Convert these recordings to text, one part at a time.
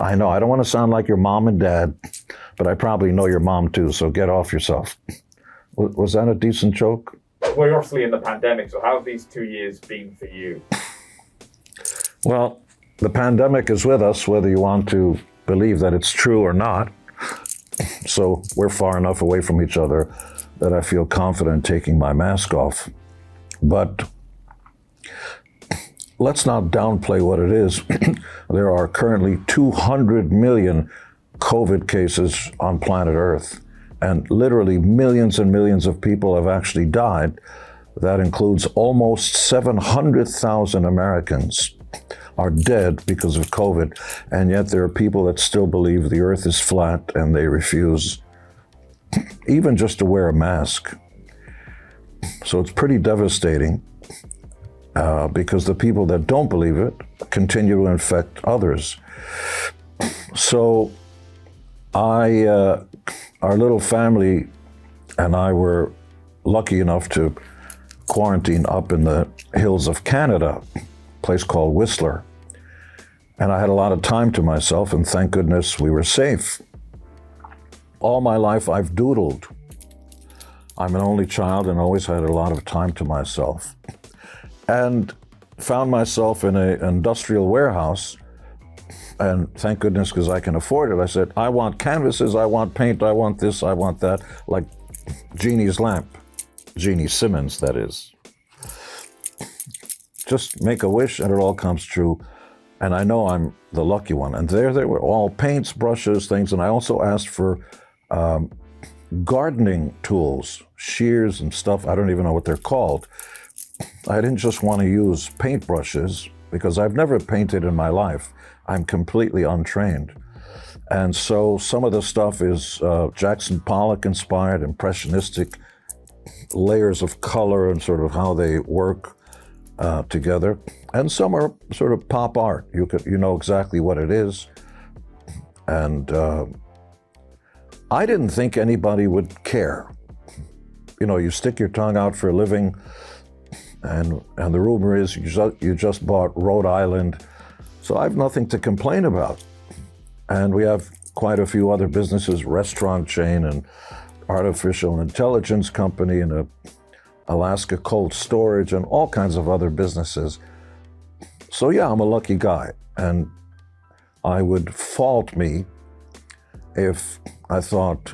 I know, I don't want to sound like your mom and dad, but I probably know your mom too, so get off yourself. Was that a decent joke? We're obviously in the pandemic, so how have these 2 years been for you? Well, the pandemic is with us, whether you want to believe that it's true or not. So we're far enough away from each other that I feel confident taking my mask off. But let's not downplay what it is. There are currently 200 million COVID cases on planet Earth, and literally millions and millions of people have actually died. That includes almost 700,000 Americans are dead because of COVID, and yet there are people that still believe the Earth is flat and they refuse even just to wear a mask. So it's pretty devastating because the people that don't believe it continue to infect others. So our little family and I were lucky enough to quarantine up in the hills of Canada, a place called Whistler. And I had a lot of time to myself, and thank goodness we were safe. All my life I've doodled. I'm an only child and always had a lot of time to myself. And found myself in an industrial warehouse, and thank goodness, because I can afford it. I said, I want canvases, I want paint, I want this, I want that, like Jeannie's lamp. Jeannie Simmons, that is. Just make a wish and it all comes true. And I know I'm the lucky one. And there they were, all paints, brushes, things. And I also asked for gardening tools, shears and stuff. I don't even know what they're called. I didn't just want to use paint brushes because I've never painted in my life. I'm completely untrained. And so some of the stuff is Jackson Pollock inspired, impressionistic layers of color and sort of how they work together. And some are sort of pop art. You know exactly what it is. And I didn't think anybody would care. You know, you stick your tongue out for a living, and the rumor is you just bought Rhode Island. So I have nothing to complain about. And we have quite a few other businesses, restaurant chain and artificial intelligence company and a Alaska cold storage and all kinds of other businesses. So yeah, I'm a lucky guy, and I would fault me if I thought,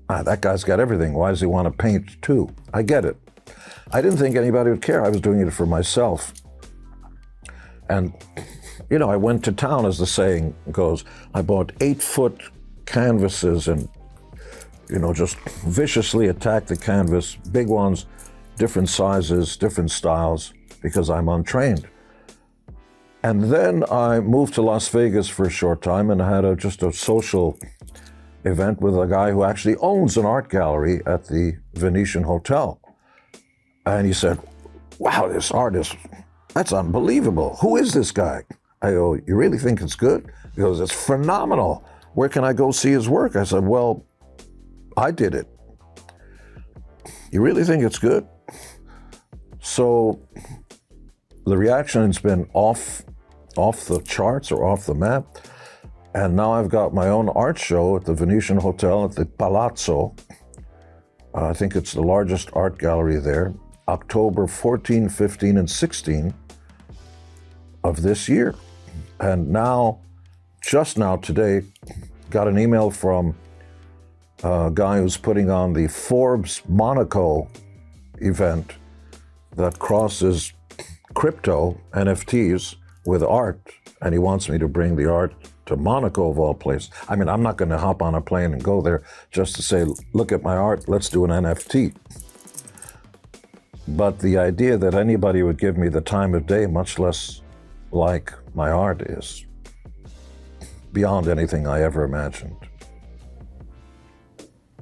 that guy's got everything. Why does he want to paint too? I get it. I didn't think anybody would care. I was doing it for myself. And, you know, I went to town, as the saying goes. I bought 8-foot canvases and, you know, just viciously attacked the canvas, big ones, different sizes, different styles, because I'm untrained. And then I moved to Las Vegas for a short time and had just a social event with a guy who actually owns an art gallery at the Venetian Hotel. And he said, wow, this artist, that's unbelievable. Who is this guy? I go, you really think it's good? He goes, it's phenomenal. Where can I go see his work? I said, well, I did it. You really think it's good? So the reaction has been off the charts or off the map. And now I've got my own art show at the Venetian Hotel at the Palazzo. I think it's the largest art gallery there. October 14, 15, and 16 of this year. And now, just now today, got an email from a guy who's putting on the Forbes Monaco event that crosses crypto, NFTs, with art. And he wants me to bring the art to Monaco, of all places. I mean, I'm not going to hop on a plane and go there just to say, look at my art, let's do an NFT. But the idea that anybody would give me the time of day, much less like my art, is beyond anything I ever imagined.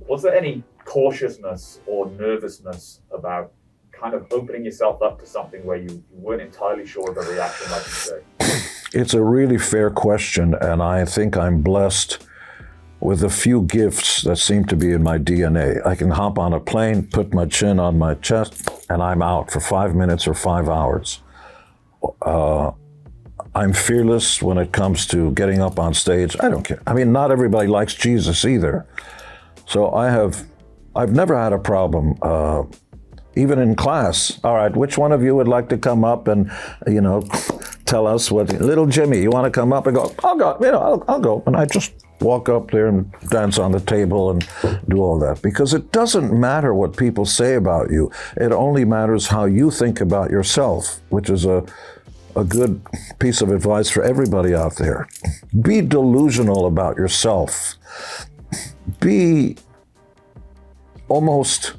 Was there any cautiousness or nervousness about kind of opening yourself up to something where you weren't entirely sure of the reaction, like you say? It's a really fair question, and I think I'm blessed with a few gifts that seem to be in my DNA. I can hop on a plane, put my chin on my I'm fearless when it comes to getting up on stage. I don't care. I mean, not everybody likes Jesus either. So I've never had a problem, even in class. All right, which one of you would like to come up and, tell us what, little Jimmy, you want to come up? And go, I'll go, I'll go. And I just walk up there and dance on the table and do all that. Because it doesn't matter what people say about you. It only matters how you think about yourself, which is a good piece of advice for everybody out there. Be delusional about yourself. Be almost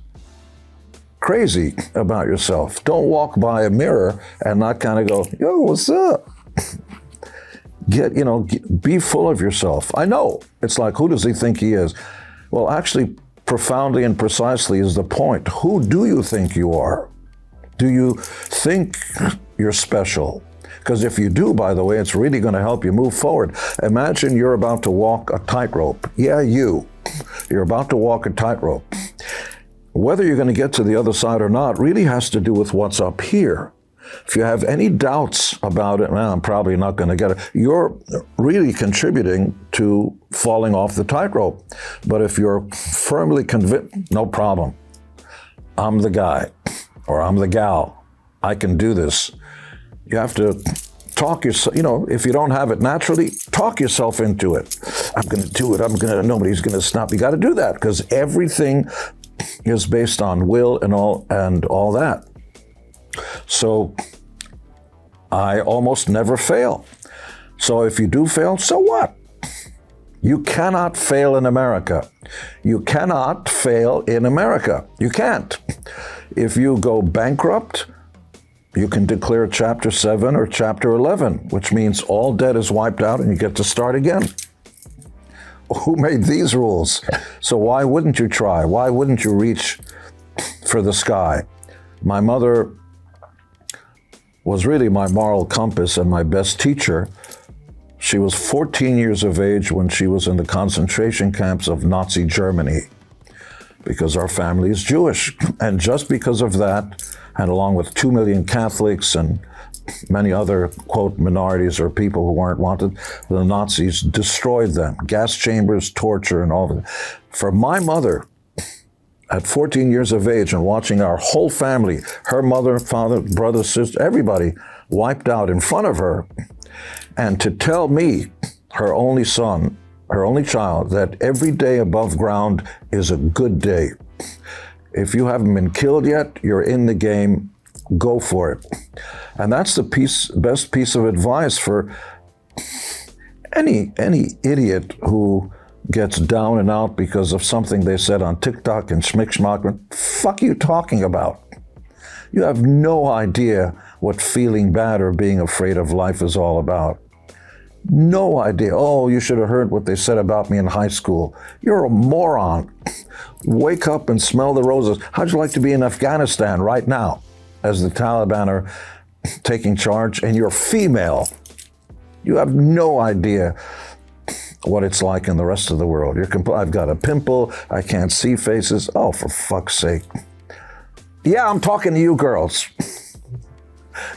crazy about yourself. Don't walk by a mirror and not kind of go, yo, what's up? Be full of yourself. I know. It's like, who does he think he is? Well, actually, profoundly and precisely is the point. Who do you think you are? Do you think you're special? Because if you do, by the way, it's really going to help you move forward. Imagine you're about to walk a tightrope. Yeah, you're about to walk a tightrope. Whether you're going to get to the other side or not really has to do with what's up here. If you have any doubts about it, well, I'm probably not going to get it. You're really contributing to falling off the tightrope. But if you're firmly convinced, no problem. I'm the guy, or I'm the gal. I can do this. You have to talk yourself, if you don't have it naturally, talk yourself into it. I'm going to do it. Nobody's going to stop. You got to do that because everything is based on will and all that. So I almost never fail. So if you do fail, so what? You cannot fail in America. You cannot fail in America. You can't. If you go bankrupt, you can declare Chapter 7 or Chapter 11, which means all debt is wiped out and you get to start again. Who made these rules? So why wouldn't you try? Why wouldn't you reach for the sky? My mother was really my moral compass and my best teacher. She was 14 years of age when she was in the concentration camps of Nazi Germany, because our family is Jewish. And just because of that, and along with 2 million Catholics and many other, quote, minorities or people who weren't wanted, the Nazis destroyed them. Gas chambers, torture, and all of that. For my mother, at 14 years of age and watching our whole family, her mother, father, brother, sister, everybody wiped out in front of her, and to tell me, her only son, her only child, that every day above ground is a good day. If you haven't been killed yet, you're in the game, go for it. And that's the best piece of advice for any idiot who gets down and out because of something they said on TikTok and schmick-schmack. Fuck you talking about? You have no idea what feeling bad or being afraid of life is all about. No idea. Oh, you should have heard what they said about me in high school. You're a moron. Wake up and smell the roses. How'd you like to be in Afghanistan right now as the Taliban are taking charge and you're female? You have no idea what it's like in the rest of the world. I've got a pimple. I can't see faces. Oh, for fuck's sake. Yeah, I'm talking to you girls.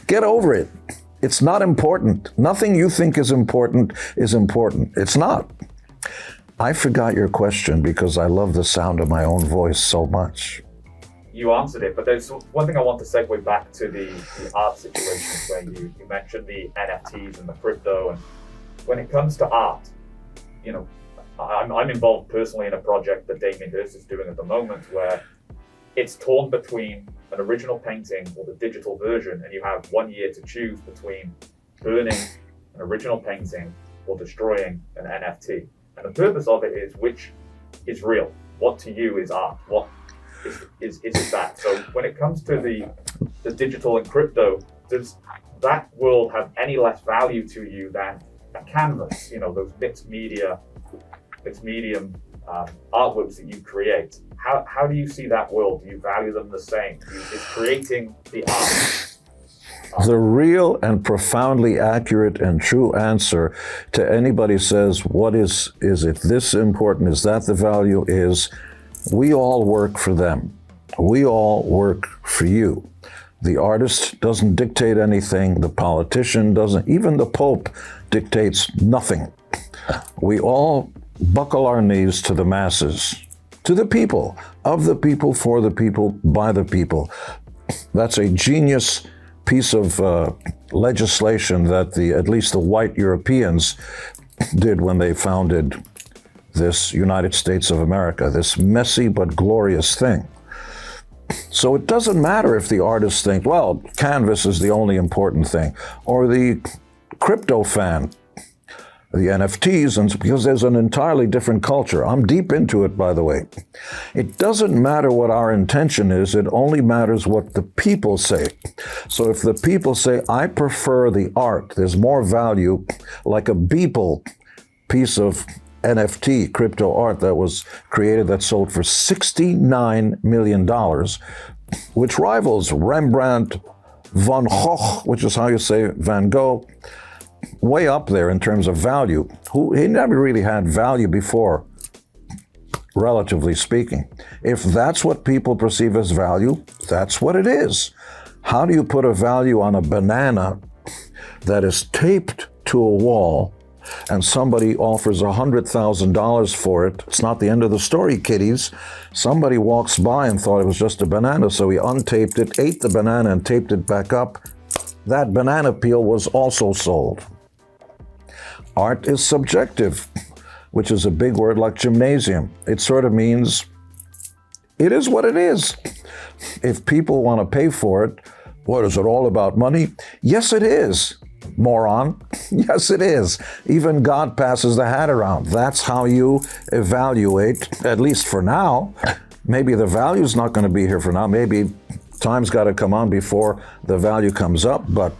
Get over it. It's not important. Nothing you think is important is important. It's not. I forgot your question because I love the sound of my own voice so much. You answered it, but there's one thing I want to segue back to the art situation where you mentioned the NFTs and the crypto. And when it comes to art, I'm involved personally in a project that Damien Hirst is doing at the moment where it's torn between an original painting or the digital version, and you have 1 year to choose between burning an original painting or destroying an NFT. And the purpose of it is which is real. What to you is art? What is it that? So when it comes to the digital and crypto, does that world have any less value to you than a canvas? Those mixed medium artworks that you create. How do you see that world? Do you value them the same? Is creating the art? The real and profoundly accurate and true answer to anybody says, what is it this important? Is that the value? Is we all work for them. We all work for you. The artist doesn't dictate anything. The politician doesn't. Even the Pope dictates nothing. We all buckle our knees to the masses, to the people, of the people, for the people, by the people. That's a genius piece of legislation that at least the white Europeans did when they founded this United States of America, this messy but glorious thing. So it doesn't matter if the artists think, well, canvas is the only important thing, or the crypto fan, the NFTs, and because there's an entirely different culture. I'm deep into it, by the way. It doesn't matter what our intention is, it only matters what the people say. So if the people say, I prefer the art, there's more value, like a Beeple piece of NFT, crypto art that was created that sold for $69 million, which rivals Rembrandt, Van Gogh, which is how you say Van Gogh, way up there in terms of value. He never really had value before, relatively speaking. If that's what people perceive as value, that's what it is. How do you put a value on a banana that is taped to a wall and somebody offers $100,000 for it? It's not the end of the story, kiddies. Somebody walks by and thought it was just a banana, so he untaped it, ate the banana and taped it back up. That banana peel was also sold. Art is subjective, which is a big word like gymnasium. It sort of means it is what it is. If people want to pay for it, what, is it all about money? Yes, it is, moron. Yes, it is. Even God passes the hat around. That's how you evaluate, at least for now. Maybe the value's not going to be here for now. Maybe time's got to come on before the value comes up. But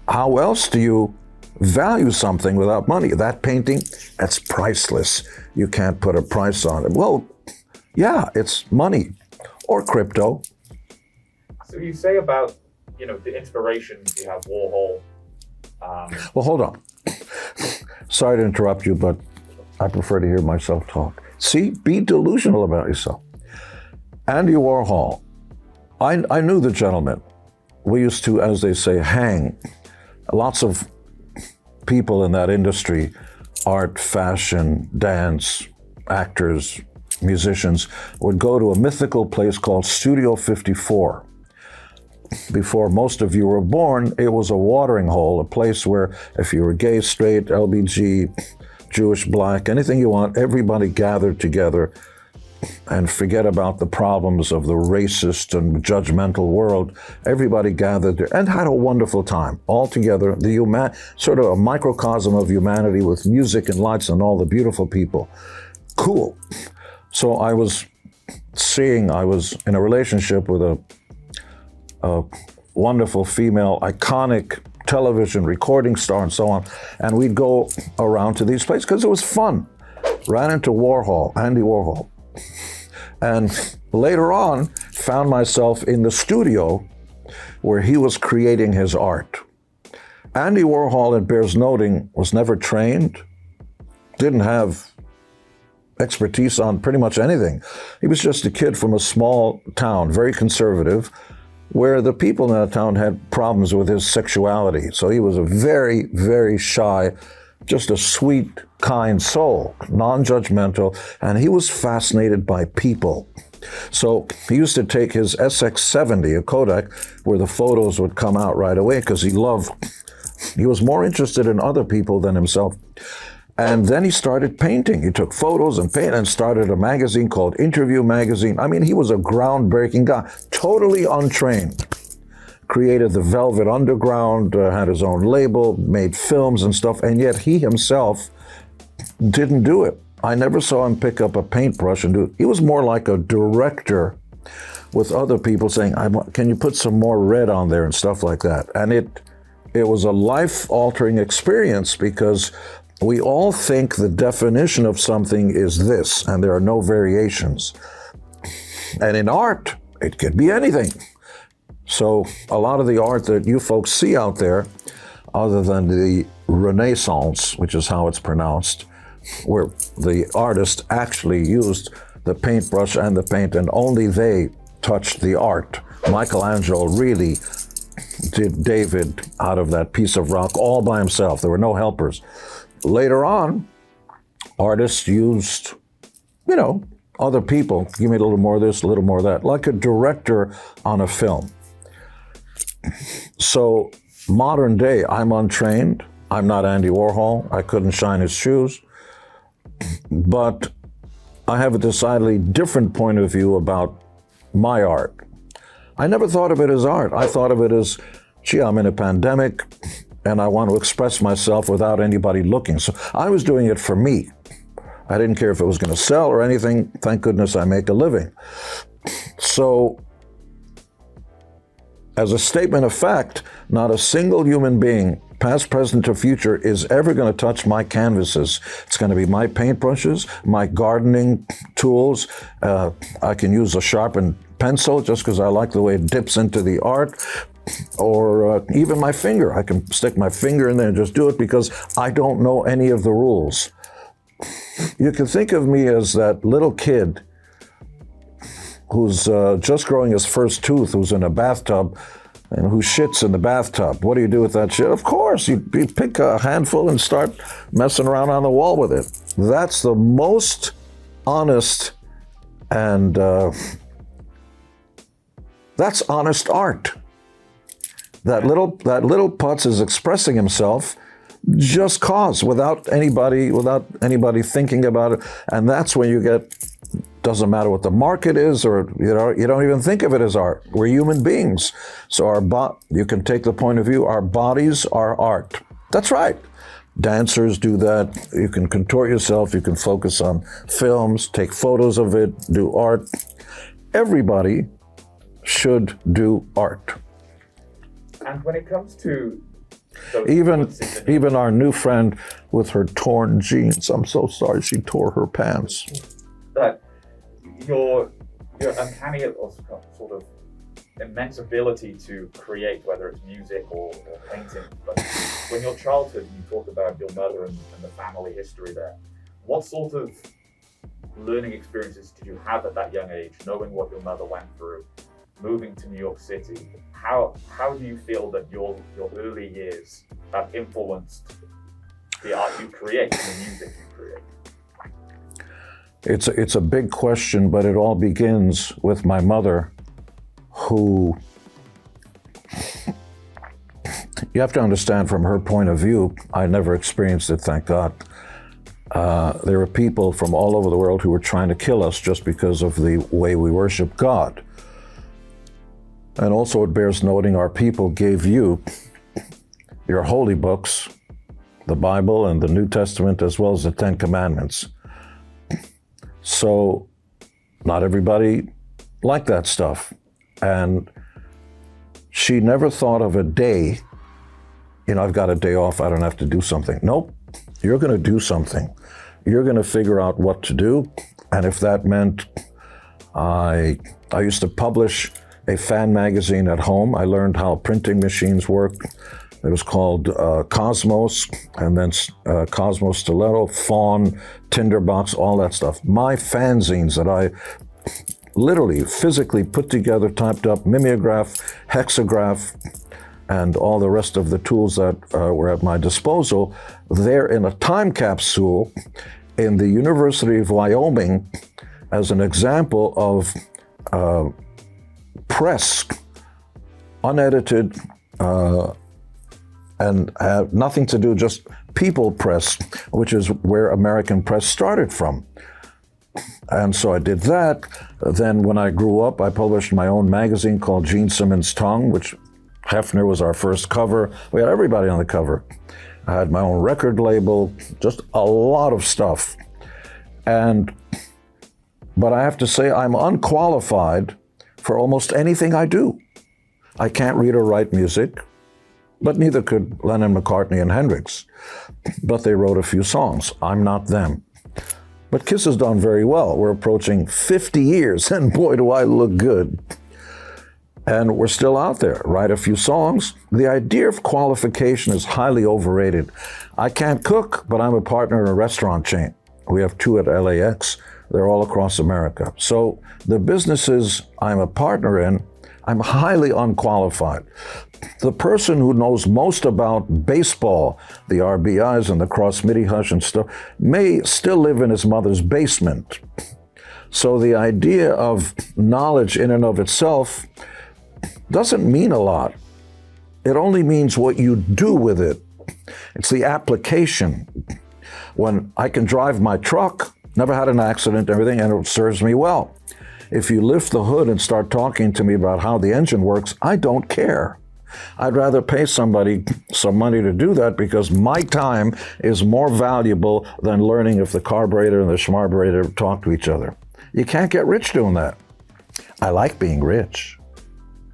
how else do you value something without money? That painting, that's priceless. You can't put a price on it. Well, yeah, it's money or crypto. So you say about, the inspirations, you have Warhol. Well, hold on. Sorry to interrupt you, but I prefer to hear myself talk. See, be delusional about yourself. Andy Warhol, I knew the gentleman. We used to, as they say, hang. Lots of people in that industry, art, fashion, dance, actors, musicians, would go to a mythical place called Studio 54. Before most of you were born, it was a watering hole, a place where if you were gay, straight, LBG, Jewish, Black, anything you want, everybody gathered together and forget about the problems of the racist and judgmental world. Everybody gathered there and had a wonderful time all together. Sort of a microcosm of humanity with music and lights and all the beautiful people. Cool. So I was in a relationship with a wonderful female, iconic television recording star and so on. And we'd go around to these places because it was fun. Ran into Warhol, Andy Warhol. And later on, found myself in the studio where he was creating his art. Andy Warhol, it bears noting, was never trained, didn't have expertise on pretty much anything. He was just a kid from a small town, very conservative, where the people in that town had problems with his sexuality. So he was a very, very shy, just a sweet, kind soul, non-judgmental, and he was fascinated by people. So he used to take his SX70, a Kodak, where the photos would come out right away because he was more interested in other people than himself. And then he started painting. He took photos and painted and started a magazine called Interview Magazine. I mean, he was a groundbreaking guy, totally untrained. Created the Velvet Underground, had his own label, made films and stuff, and yet he himself didn't do it. I never saw him pick up a paintbrush and do it. He was more like a director with other people saying, can you put some more red on there and stuff like that. And it was a life-altering experience because we all think the definition of something is this, and there are no variations. And in art, it could be anything. So a lot of the art that you folks see out there, other than the Renaissance, which is how it's pronounced, where the artist actually used the paintbrush and the paint, and only they touched the art. Michelangelo really did David out of that piece of rock all by himself. There were no helpers. Later on, artists used, other people. Give me a little more of this, a little more of that, like a director on a film. So modern day, I'm untrained. I'm not Andy Warhol. I couldn't shine his shoes. But I have a decidedly different point of view about my art. I never thought of it as art. I thought of it as, gee, I'm in a pandemic and I want to express myself without anybody looking. So I was doing it for me. I didn't care if it was going to sell or anything. Thank goodness I make a living. So, as a statement of fact, not a single human being, past, present, or future, is ever going to touch my canvases. It's going to be my paintbrushes, my gardening tools. I can use a sharpened pencil just because I like the way it dips into the art. Or even my finger. I can stick my finger in there and just do it because I don't know any of the rules. You can think of me as that little kid who's just growing his first tooth, who's in a bathtub and who shits in the bathtub. What do you do with that shit? Of course, you pick a handful and start messing around on the wall with it. That's the most honest and that's honest art. That little putz is expressing himself just cause, without anybody thinking about it. And that's when you get, doesn't matter what the market is, or you don't even think of it as art. We're human beings. So you can take the point of view, our bodies are art. That's right. Dancers do that. You can contort yourself, you can focus on films, take photos of it, do art. Everybody should do art. And when it comes to even our new friend with her torn jeans, I'm so sorry she tore her pants. That your uncanny or sort of immense ability to create, whether it's music or painting, but when your childhood, you talk about your mother and the family history there, what sort of learning experiences did you have at that young age, knowing what your mother went through, moving to New York City? How do you feel that your early years have influenced the art you create and the music you create? It's a big question, but it all begins with my mother, who, you have to understand from her point of view, I never experienced it, thank God. There were people from all over the world who were trying to kill us just because of the way we worship God. And also it bears noting our people gave you your holy books, the Bible and the New Testament, as well as the Ten Commandments. So not everybody liked that stuff. And she never thought of a day, I've got a day off, I don't have to do something. Nope, you're going to do something. You're going to figure out what to do. And if that meant I used to publish a fan magazine at home. I learned how printing machines work. It was called Cosmos, and then Cosmos Stiletto, Fawn, Tinderbox, all that stuff. My fanzines that I literally physically put together, typed up, mimeograph, hexagraph, and all the rest of the tools that were at my disposal. They're in a time capsule in the University of Wyoming as an example of press, unedited, and have nothing to do, just people press, which is where American press started from. And so I did that. Then when I grew up, I published my own magazine called Gene Simmons' Tongue, which Hefner was our first cover. We had everybody on the cover. I had my own record label, just a lot of stuff. But I have to say, I'm unqualified for almost anything I do. I can't read or write music, but neither could Lennon, McCartney, and Hendrix. But they wrote a few songs. I'm not them. But Kiss has done very well. We're approaching 50 years, and boy, do I look good. And we're still out there. Write a few songs. The idea of qualification is highly overrated. I can't cook, but I'm a partner in a restaurant chain. We have 2 at LAX. They're all across America. So the businesses I'm a partner in, I'm highly unqualified. The person who knows most about baseball, the RBIs and the cross midi hush and stuff, may still live in his mother's basement. So the idea of knowledge in and of itself doesn't mean a lot. It only means what you do with it. It's the application. When I can drive my truck, never had an accident, everything, and it serves me well. If you lift the hood and start talking to me about how the engine works, I don't care. I'd rather pay somebody some money to do that because my time is more valuable than learning if the carburetor and the schmarburetor talk to each other. You can't get rich doing that. I like being rich.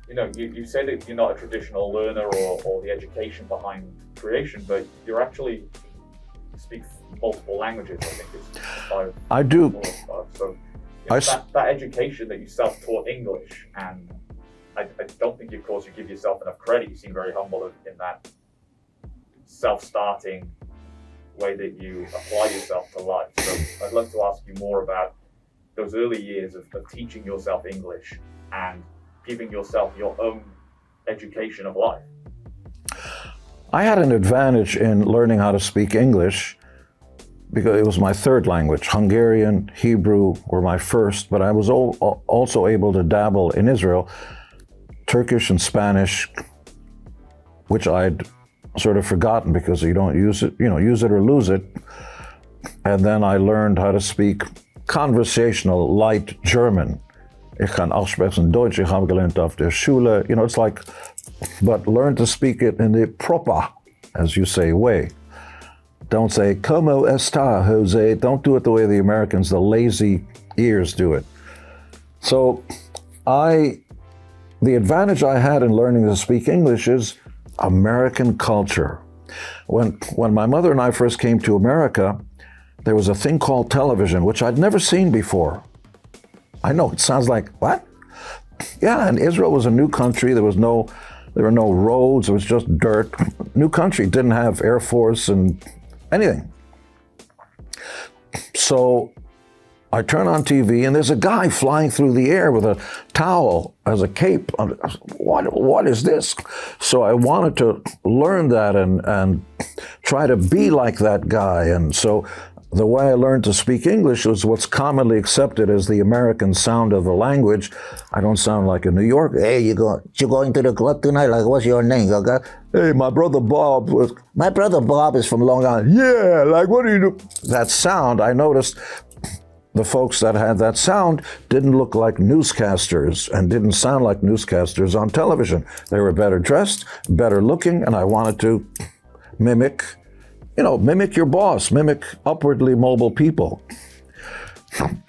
You know, you say that you're not a traditional learner or the education behind creation, but you're actually speak multiple languages, I think it's 5. I do. 4 or 5. So you know, that education that you self-taught English, and I don't think, of course, you give yourself enough credit. You seem very humble in that self-starting way that you apply yourself to life. So I'd love to ask you more about those early years of teaching yourself English and giving yourself your own education of life. I had an advantage in learning how to speak English because it was my third language. Hungarian, Hebrew were my first, but I was also able to dabble in Israel, Turkish and Spanish, which I'd sort of forgotten because you don't use it, use it or lose it. And then I learned how to speak conversational, light German. Ich kann auch sprechen Deutsch, ich habe gelernt auf der Schule. It's like, but learn to speak it in the proper, as you say, way. Don't say, ¿Cómo está, Jose? Don't do it the way the Americans, the lazy ears do it. So the advantage I had in learning to speak English is American culture. When my mother and I first came to America, there was a thing called television, which I'd never seen before. I know, it sounds like, what? Yeah, and Israel was a new country. There were no roads, it was just dirt. New country, didn't have Air Force and anything. So I turn on TV and there's a guy flying through the air with a towel as a cape. What is this? So I wanted to learn that and try to be like that guy. And so the way I learned to speak English was what's commonly accepted as the American sound of the language. I don't sound like a New Yorker. Hey, you going to the club tonight? Like, what's your name, Gaga? Hey, my brother Bob is from Long Island. Yeah, like, what do you do? That sound, I noticed the folks that had that sound didn't look like newscasters and didn't sound like newscasters on television. They were better dressed, better looking, and I wanted to mimic your boss, mimic upwardly mobile people.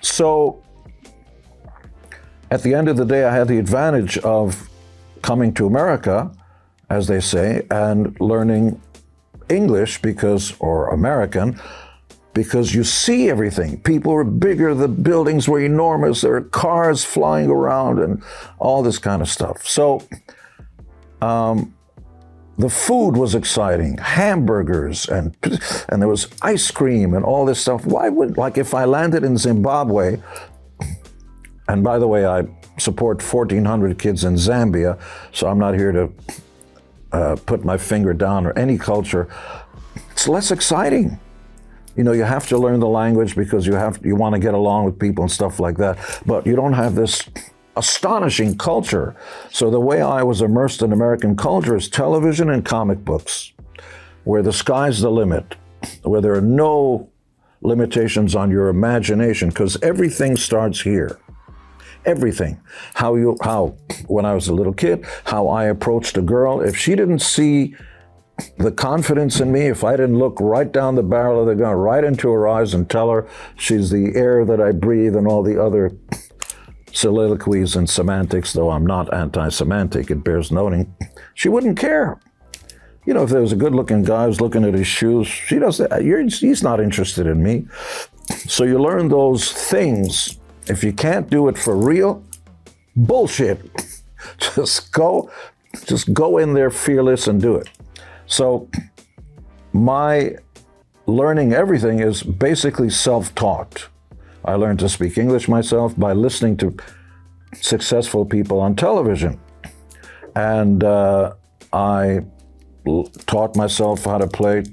So at the end of the day, I had the advantage of coming to America, as they say, and learning English or American, because you see everything. People were bigger, the buildings were enormous, there were cars flying around and all this kind of stuff. So the food was exciting, hamburgers, and there was ice cream and all this stuff. Like if I landed in Zimbabwe, and by the way, I support 1,400 kids in Zambia, so I'm not here to put my finger down or any culture. It's less exciting. You have to learn the language because you want to get along with people and stuff like that, but you don't have this astonishing culture. So the way I was immersed in American culture is television and comic books, where the sky's the limit, where there are no limitations on your imagination, because everything starts here. Everything. How when I was a little kid, how I approached a girl, if she didn't see the confidence in me, if I didn't look right down the barrel of the gun, right into her eyes and tell her she's the air that I breathe and all the other soliloquies and semantics, though I'm not anti-semantic, it bears noting, she wouldn't care. If there was a good-looking guy who's looking at his shoes, he's not interested in me. So you learn those things. If you can't do it for real, bullshit. Just go in there fearless and do it. So my learning everything is basically self-taught. I learned to speak English myself by listening to successful people on television. And I taught myself how to play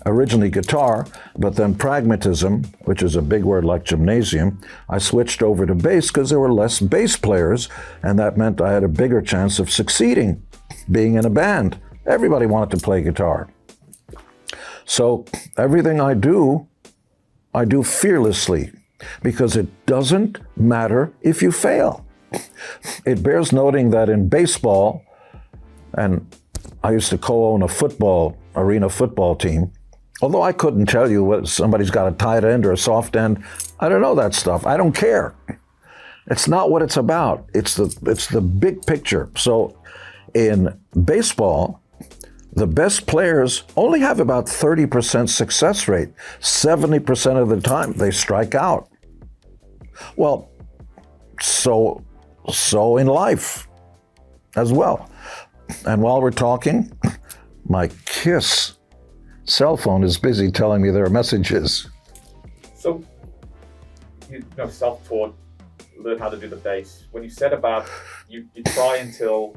originally guitar, but then pragmatism, which is a big word like gymnasium, I switched over to bass because there were less bass players, and that meant I had a bigger chance of succeeding being in a band. Everybody wanted to play guitar. So everything I do fearlessly, because it doesn't matter if you fail. It bears noting that in baseball, and I used to co-own a arena football team, although I couldn't tell you whether somebody's got a tight end or a soft end. I don't know that stuff. I don't care. It's not what it's about. It's the big picture. So in baseball, the best players only have about 30% success rate. 70% of the time they strike out. Well, so in life as well. And while we're talking, my KISS cell phone is busy telling me there are messages. So, you know, self-taught, learn how to do the bass. When you said about you try until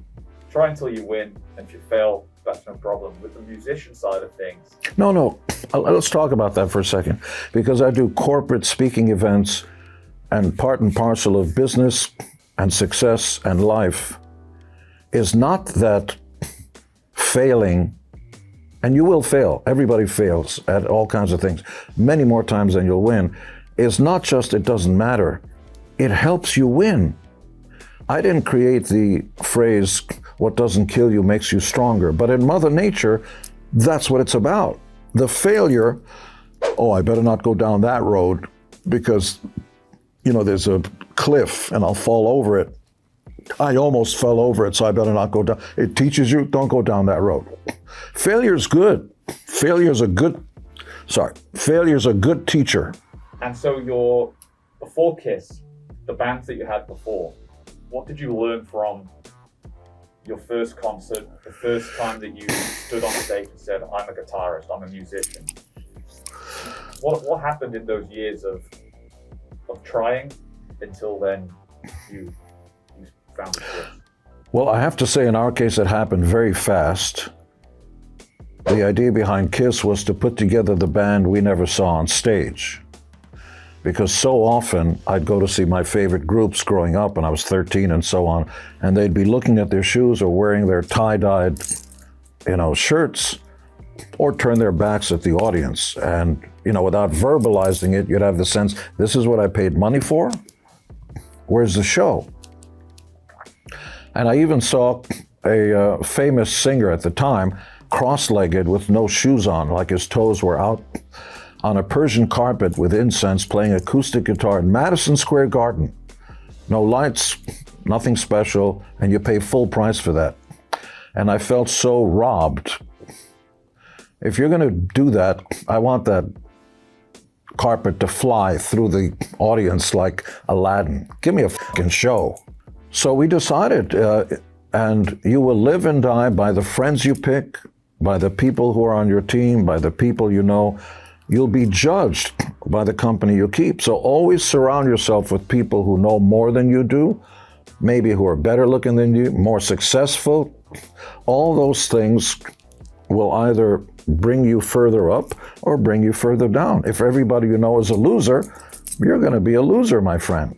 you win, and if you fail, that's no problem. With the musician side of things. No. Let's talk about that for a second, because I do corporate speaking events, and part and parcel of business and success and life is not that failing, and you will fail, everybody fails at all kinds of things, many more times than you'll win, is not just it doesn't matter, it helps you win. I didn't create the phrase, what doesn't kill you makes you stronger, but in Mother Nature, that's what it's about. The failure, oh, I better not go down that road because, you know, there's a cliff and I'll fall over it. I almost fell over it, so I better not go down. It teaches you, don't go down that road. Failure's good. Failure's a good teacher. And so before KISS, the bands that you had before, what did you learn from your first concert, the first time that you stood on stage and said, I'm a guitarist, I'm a musician? What happened in those years of trying until then you found the KISS? Well, I have to say in our case it happened very fast. The idea behind KISS was to put together the band we never saw on stage. Because so often I'd go to see my favorite groups growing up when I was 13 and so on, and they'd be looking at their shoes or wearing their tie-dyed, shirts, or turn their backs at the audience. And, without verbalizing it, you'd have the sense, this is what I paid money for? Where's the show? And I even saw a famous singer at the time, cross-legged with no shoes on, like his toes were out, on a Persian carpet with incense, playing acoustic guitar in Madison Square Garden. No lights, nothing special, and you pay full price for that. And I felt so robbed. If you're gonna do that, I want that carpet to fly through the audience like Aladdin. Give me a fucking show. So we decided, and you will live and die by the friends you pick, by the people who are on your team, by the people you know. You'll be judged by the company you keep. So always surround yourself with people who know more than you do, maybe who are better looking than you, more successful. All those things will either bring you further up or bring you further down. If everybody you know is a loser, you're going to be a loser, my friend.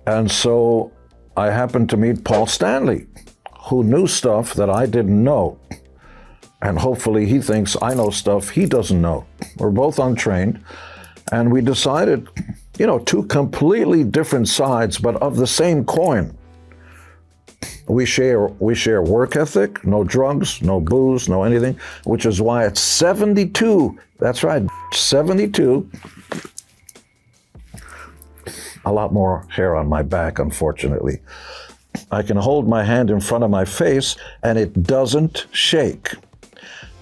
And so I happened to meet Paul Stanley, who knew stuff that I didn't know. And hopefully he thinks I know stuff he doesn't know. We're both untrained. And we decided, two completely different sides, but of the same coin. We share work ethic, no drugs, no booze, no anything, which is why at 72, that's right, 72, a lot more hair on my back, unfortunately. I can hold my hand in front of my face and it doesn't shake.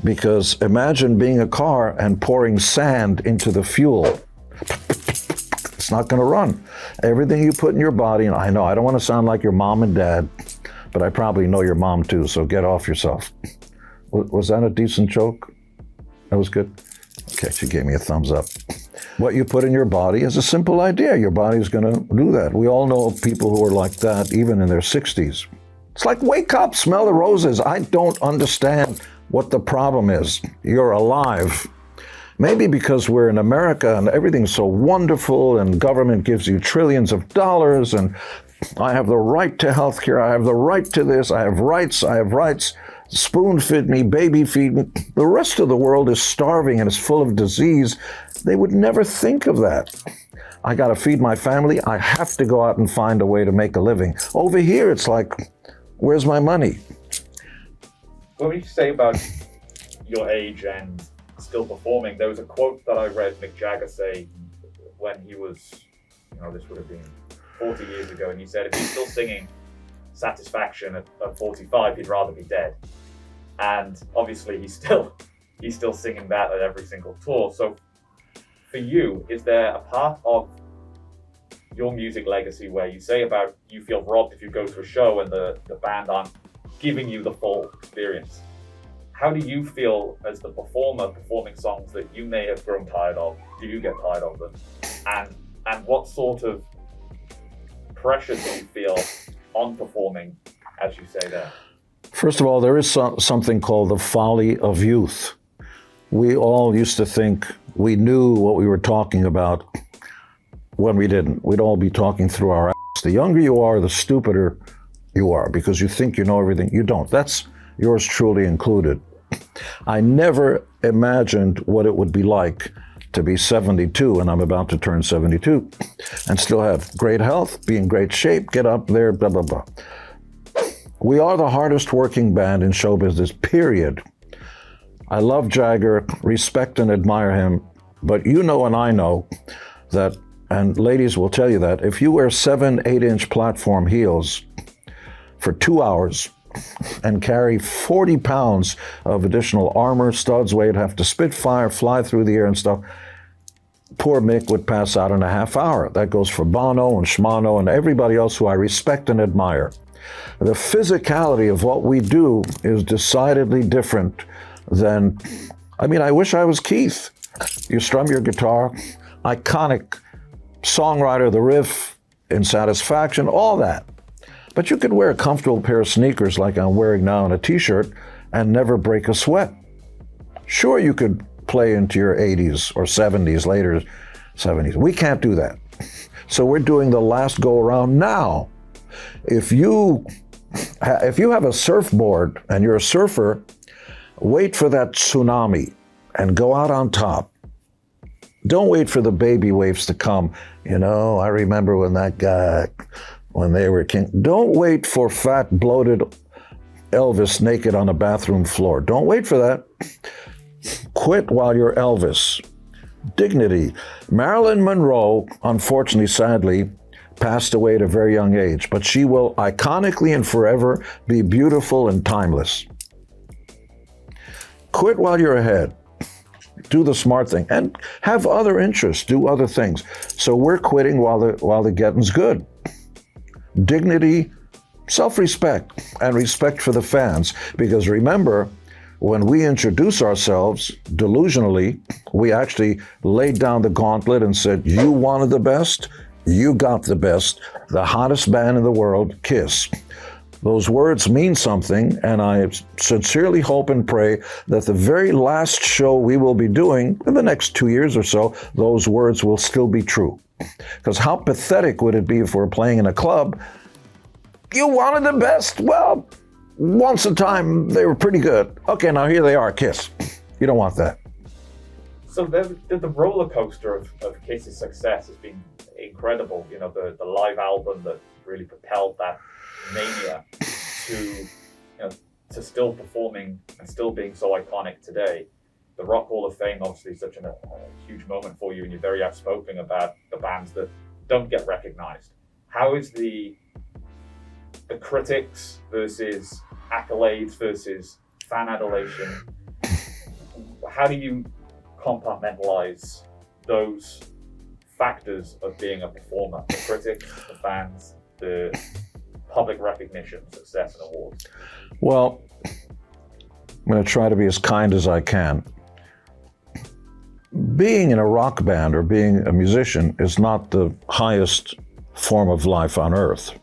Because imagine being a car and pouring sand into the fuel. It's not going to run. Everything you put in your body, and I know I don't want to sound like your mom and dad, but I probably know your mom too, so get off yourself. Was that a decent joke? That was good? Okay, she gave me a thumbs up. What you put in your body is a simple idea. Your body's going to do that. We all know people who are like that, even in their 60s. It's like, wake up, smell the roses. I don't understand what the problem is. You're alive. Maybe because we're in America and everything's so wonderful and government gives you trillions of dollars and I have the right to health care, I have the right to this, I have rights, spoon feed me, baby feed me. The rest of the world is starving and is full of disease. They would never think of that. I gotta feed my family, I have to go out and find a way to make a living. Over here, it's like, where's my money? What would you say about your age and still performing? There was a quote that I read Mick Jagger say when he was, this would have been 40 years ago, and he said if he's still singing Satisfaction at 45, he'd rather be dead. And obviously he's still singing that at every single tour. So for you, is there a part of your music legacy where you say about you feel robbed if you go to a show and the band aren't giving you the full experience? How do you feel as the performer performing songs that you may have grown tired of? Do you get tired of them? And what sort of pressure do you feel on performing, as you say there? First of all, there is something called the folly of youth. We all used to think we knew what we were talking about when we didn't. We'd all be talking through our ass. The younger you are, the stupider you are, because you think you know everything. You don't. That's yours truly included. I never imagined what it would be like to be 72, and I'm about to turn 72, and still have great health, be in great shape, get up there, blah, blah, blah. We are the hardest working band in show business, period. I love Jagger, respect and admire him, but you know and I know that, and ladies will tell you that, if you wear 7, 8-inch platform heels for 2 hours and carry 40 pounds of additional armor, studs, weight, have to spit fire, fly through the air and stuff, poor Mick would pass out in a half hour. That goes for Bono and Shmano and everybody else who I respect and admire. The physicality of what we do is decidedly different than, I wish I was Keith. You strum your guitar, iconic songwriter, the riff in Satisfaction, all that. But you could wear a comfortable pair of sneakers like I'm wearing now and a t-shirt and never break a sweat. Sure, you could play into your 80s or 70s, later 70s. We can't do that. So we're doing the last go around now. If you have a surfboard and you're a surfer, wait for that tsunami and go out on top. Don't wait for the baby waves to come. I remember when that guy, when they were king. Don't wait for fat, bloated Elvis naked on a bathroom floor. Don't wait for that. Quit while you're Elvis. Dignity. Marilyn Monroe, unfortunately, sadly, passed away at a very young age, but she will iconically and forever be beautiful and timeless. Quit while you're ahead. Do the smart thing and have other interests, do other things. So we're quitting while the getting's good. Dignity, self-respect, and respect for the fans. Because remember, when we introduce ourselves delusionally, we actually laid down the gauntlet and said, you wanted the best, you got the best, the hottest band in the world, Kiss. Those words mean something, and I sincerely hope and pray that the very last show we will be doing in the next 2 years or so, those words will still be true. Because how pathetic would it be if we're playing in a club? You wanted the best? Well, once a time, they were pretty good. Okay, now here they are, Kiss. You don't want that. So the roller coaster of Kiss's success has been incredible. The live album that really propelled that mania to still performing and still being so iconic today. The Rock Hall of Fame obviously is such a huge moment for you, and you're very outspoken about the bands that don't get recognized. How is the critics versus accolades versus fan adulation? How do you compartmentalize those factors of being a performer? The critics, the fans, the public recognition, success, and awards. Well, I'm going to try to be as kind as I can. Being in a rock band or being a musician is not the highest form of life on earth.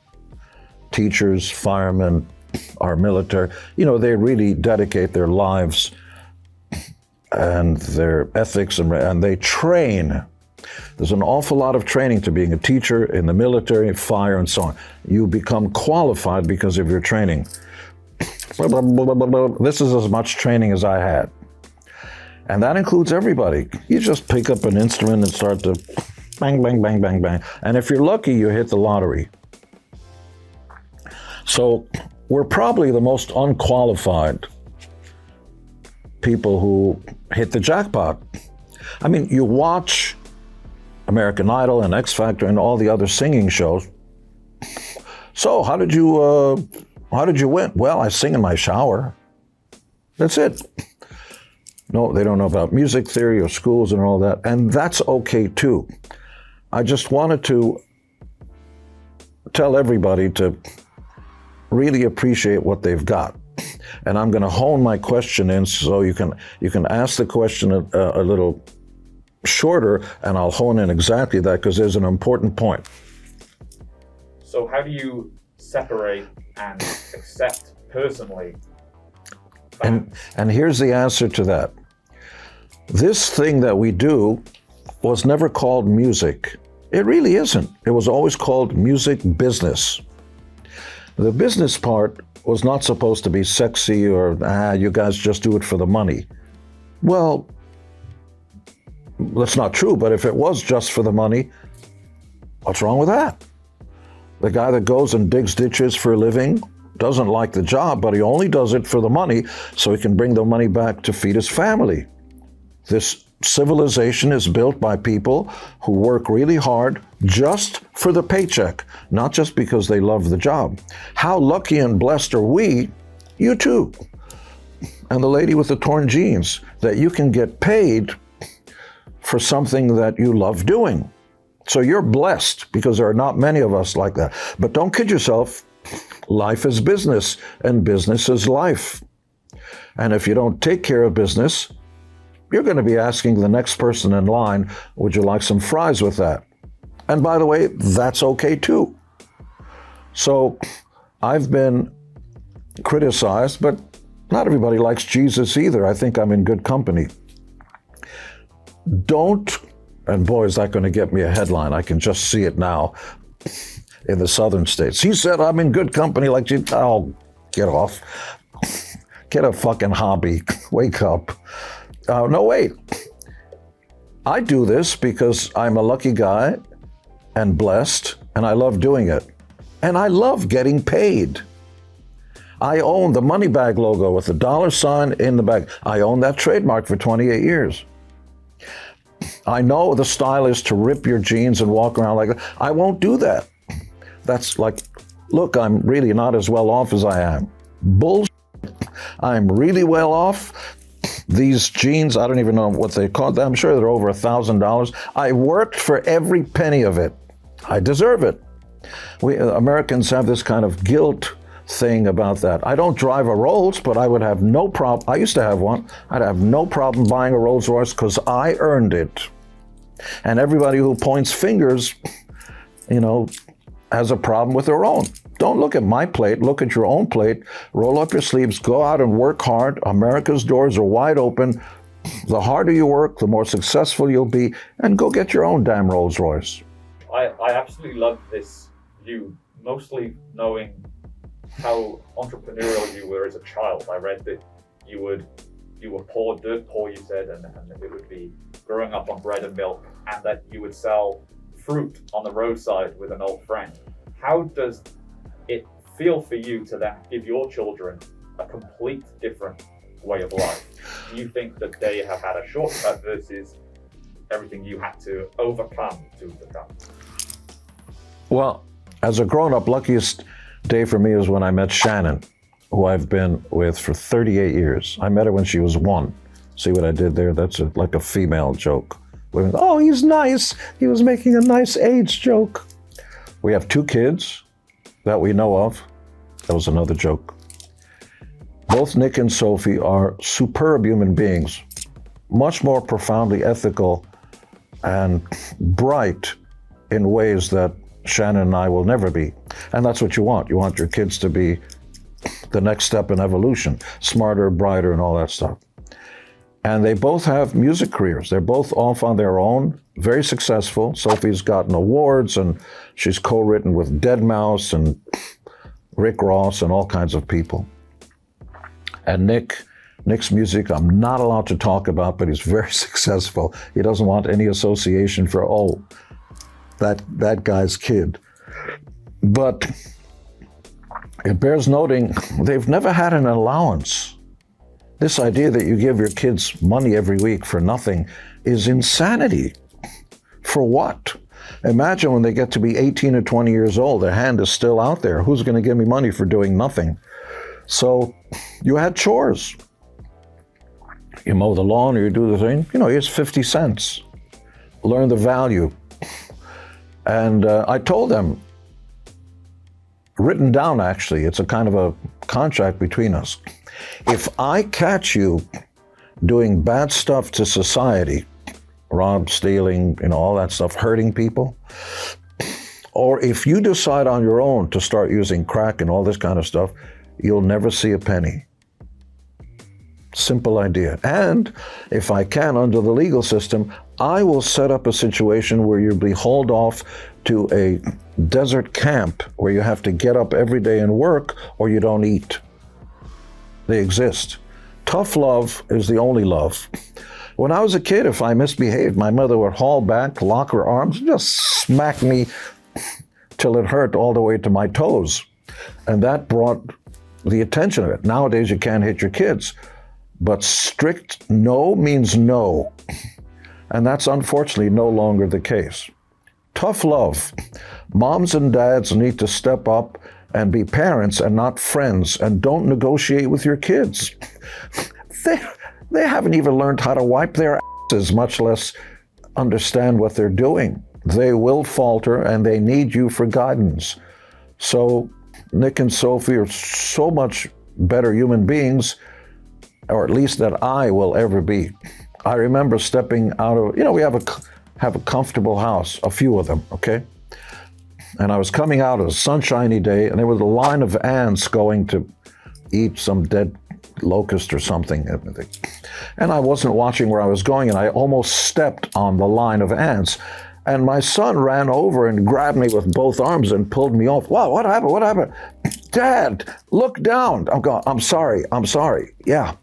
Teachers, firemen, our military, you know, they really dedicate their lives and their ethics and they train. There's an awful lot of training to being a teacher in the military, fire, and so on. You become qualified because of your training. This is as much training as I had. And that includes everybody. You just pick up an instrument and start to bang, bang, bang, bang, bang. And if you're lucky, you hit the lottery. So we're probably the most unqualified people who hit the jackpot. I mean, you watch American Idol and X Factor and all the other singing shows. So how did you win? Well, I sing in my shower. That's it. No, they don't know about music theory or schools and all that. And that's okay too. I just wanted to tell everybody to really appreciate what they've got. And I'm going to hone my question in so you can ask the question a little shorter, and I'll hone in exactly that because there's an important point. So how do you separate and accept personally? And here's the answer to that. This thing that we do was never called music. It really isn't. It was always called music business. The business part was not supposed to be sexy or, you guys just do it for the money. Well, that's not true, but if it was just for the money, what's wrong with that? The guy that goes and digs ditches for a living doesn't like the job, but he only does it for the money so he can bring the money back to feed his family. This civilization is built by people who work really hard just for the paycheck, not just because they love the job. How lucky and blessed are we, you too, and the lady with the torn jeans, that you can get paid for something that you love doing. So you're blessed because there are not many of us like that. But don't kid yourself. Life is business and business is life. And if you don't take care of business, you're going to be asking the next person in line, would you like some fries with that? And by the way, that's okay too. So I've been criticized, but not everybody likes Jesus either. I think I'm in good company. Don't, and boy, is that going to get me a headline. I can just see it now in the southern states. He said, I'm in good company like you. Oh, get off. Get a fucking hobby. Wake up. No, wait. I do this because I'm a lucky guy and blessed, and I love doing it. And I love getting paid. I own the money bag logo with the $sign in the bag. I own that trademark for 28 years. I know the style is to rip your jeans and walk around like that. I won't do that. That's like, look, I'm really not as well off as I am. Bullshit. I'm really well off. These jeans, I don't even know what they call them. I'm sure they're over $1,000. I worked for every penny of it. I deserve it. We Americans have this kind of guilt thing about that. I don't drive a Rolls, but I would have no problem. I used to have one. I'd have no problem buying a Rolls Royce because I earned it. And everybody who points fingers, has a problem with their own. Don't look at my plate, look at your own plate, roll up your sleeves, go out and work hard. America's doors are wide open. The harder you work, the more successful you'll be, and go get your own damn Rolls Royce. I absolutely love this view, mostly knowing how entrepreneurial you were as a child. I read that you were poor, dirt poor, you said, and it would be growing up on bread and milk, and that you would sell fruit on the roadside with an old friend. How does it feel for you to then give your children a complete different way of life? Do you think that they have had a shortcut versus everything you had to overcome to become? Well, as a grown-up, luckiest day for me was when I met Shannon, who I've been with for 38 years. I met her when she was 1. See what I did there? That's like a female joke. Women, oh, he's nice. He was making a nice age joke. We have 2 kids that we know of. That was another joke. Both Nick and Sophie are superb human beings, much more profoundly ethical and bright in ways that Shannon and I will never be. And that's what you want. You want your kids to be the next step in evolution, smarter, brighter, and all that stuff. And they both have music careers. They're both off on their own, very successful. Sophie's gotten awards, and she's co-written with deadmau5 and Rick Ross and all kinds of people. And Nick's music I'm not allowed to talk about, but he's very successful. He doesn't want any association for, that guy's kid. But it bears noting, they've never had an allowance. This idea that you give your kids money every week for nothing is insanity. For what? Imagine when they get to be 18 or 20 years old, their hand is still out there. Who's going to give me money for doing nothing? So you had chores. You mow the lawn or you do the thing, here's 50 cents. Learn the value. And I told them, written down actually, it's a kind of a contract between us. If I catch you doing bad stuff to society, rob, stealing, all that stuff, hurting people, or if you decide on your own to start using crack and all this kind of stuff, you'll never see a penny. Simple idea. And if I can, under the legal system, I will set up a situation where you'll be hauled off to a desert camp where you have to get up every day and work or you don't eat. They exist. Tough love is the only love. When I was a kid, if I misbehaved, my mother would haul back, lock her arms, and just smack me till it hurt all the way to my toes. And that brought the attention of it. Nowadays, you can't hit your kids. But strict no means no. And that's unfortunately no longer the case. Tough love. Moms and dads need to step up and be parents and not friends, and don't negotiate with your kids. They haven't even learned how to wipe their asses, much less understand what they're doing. They will falter and they need you for guidance. So Nick and Sophie are so much better human beings, or at least that I will ever be. I remember stepping out of, we have a comfortable house, a few of them, okay? And I was coming out of a sunshiny day, and there was a line of ants going to eat some dead locust or something. And I wasn't watching where I was going, and I almost stepped on the line of ants. And my son ran over and grabbed me with both arms and pulled me off. Wow, what happened? What happened? Dad, look down. I'm going, I'm sorry. Yeah,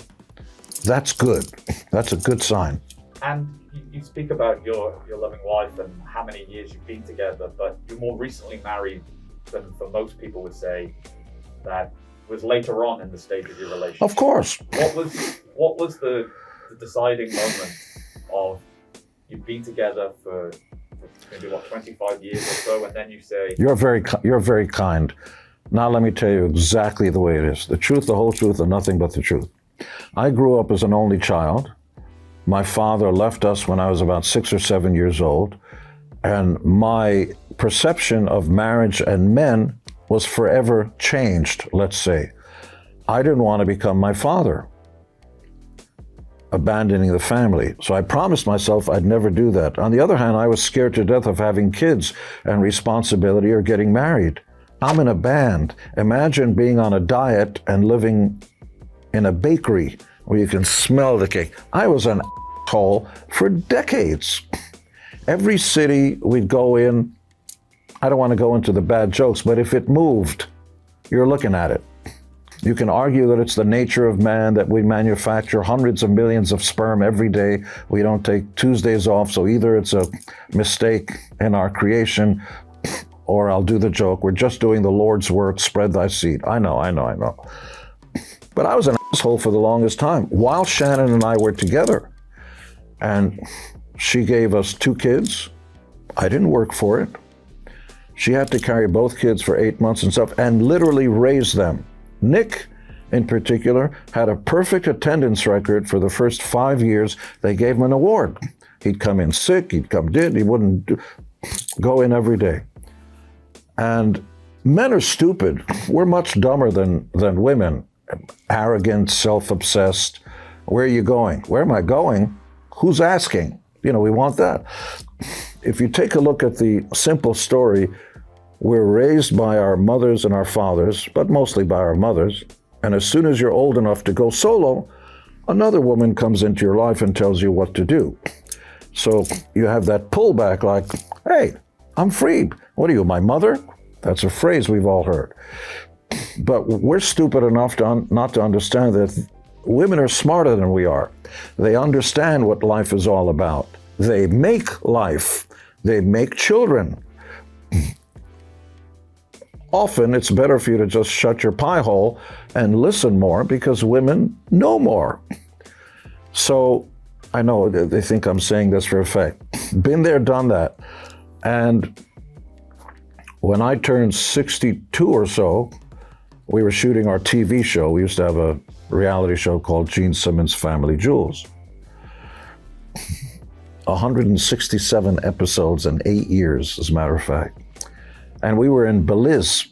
that's good. That's a good sign. And you speak about your loving wife and how many years you've been together, but you're more recently married than for most people would say. That was later on in the stage of your relationship. Of course. What was the deciding moment of you've been together for maybe 25 years or so, and then you say you're very kind. Now let me tell you exactly the way it is. The truth, the whole truth, and nothing but the truth. I grew up as an only child. My father left us when I was about 6 or 7 years old, and my perception of marriage and men was forever changed, let's say. I didn't want to become my father, abandoning the family. So I promised myself I'd never do that. On the other hand, I was scared to death of having kids and responsibility or getting married. I'm in a band. Imagine being on a diet and living in a bakery where you can smell the cake. I was an asshole for decades. Every city we'd go in, I don't want to go into the bad jokes, but if it moved, you're looking at it. You can argue that it's the nature of man that we manufacture hundreds of millions of sperm every day. We don't take Tuesdays off, so either it's a mistake in our creation, or I'll do the joke, we're just doing the Lord's work, spread thy seed. I know. But I was an asshole for the longest time, while Shannon and I were together. And she gave us 2 kids. I didn't work for it. She had to carry both kids for 8 months and stuff, and literally raise them. Nick, in particular, had a perfect attendance record for the first 5 years. They gave him an award. He'd come in sick, he wouldn't go in every day. And men are stupid. We're much dumber than women. Arrogant, self-obsessed. Where are you going? Where am I going? Who's asking? We want that. If you take a look at the simple story, we're raised by our mothers and our fathers, but mostly by our mothers. And as soon as you're old enough to go solo, another woman comes into your life and tells you what to do. So you have that pullback like, hey, I'm free. What are you, my mother? That's a phrase we've all heard. But we're stupid enough not to understand that women are smarter than we are. They understand what life is all about. They make life. They make children. Often it's better for you to just shut your pie hole and listen more because women know more. So I know they think I'm saying this for effect. Been there, done that. And when I turned 62 or so, we were shooting our TV show. We used to have a reality show called Gene Simmons' Family Jewels. 167 episodes in 8 years, as a matter of fact. And we were in Belize,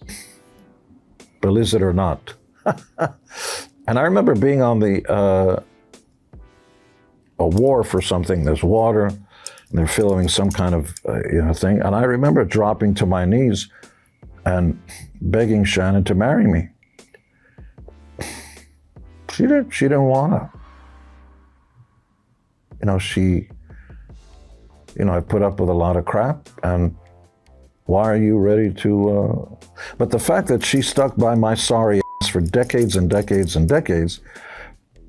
Belize it or not. And I remember being on a wharf or something. There's water, and they're filming some kind of thing. And I remember dropping to my knees and begging Shannon to marry me. She didn't wanna. I put up with a lot of crap, and why are you ready to? But the fact that she stuck by my sorry ass for decades and decades and decades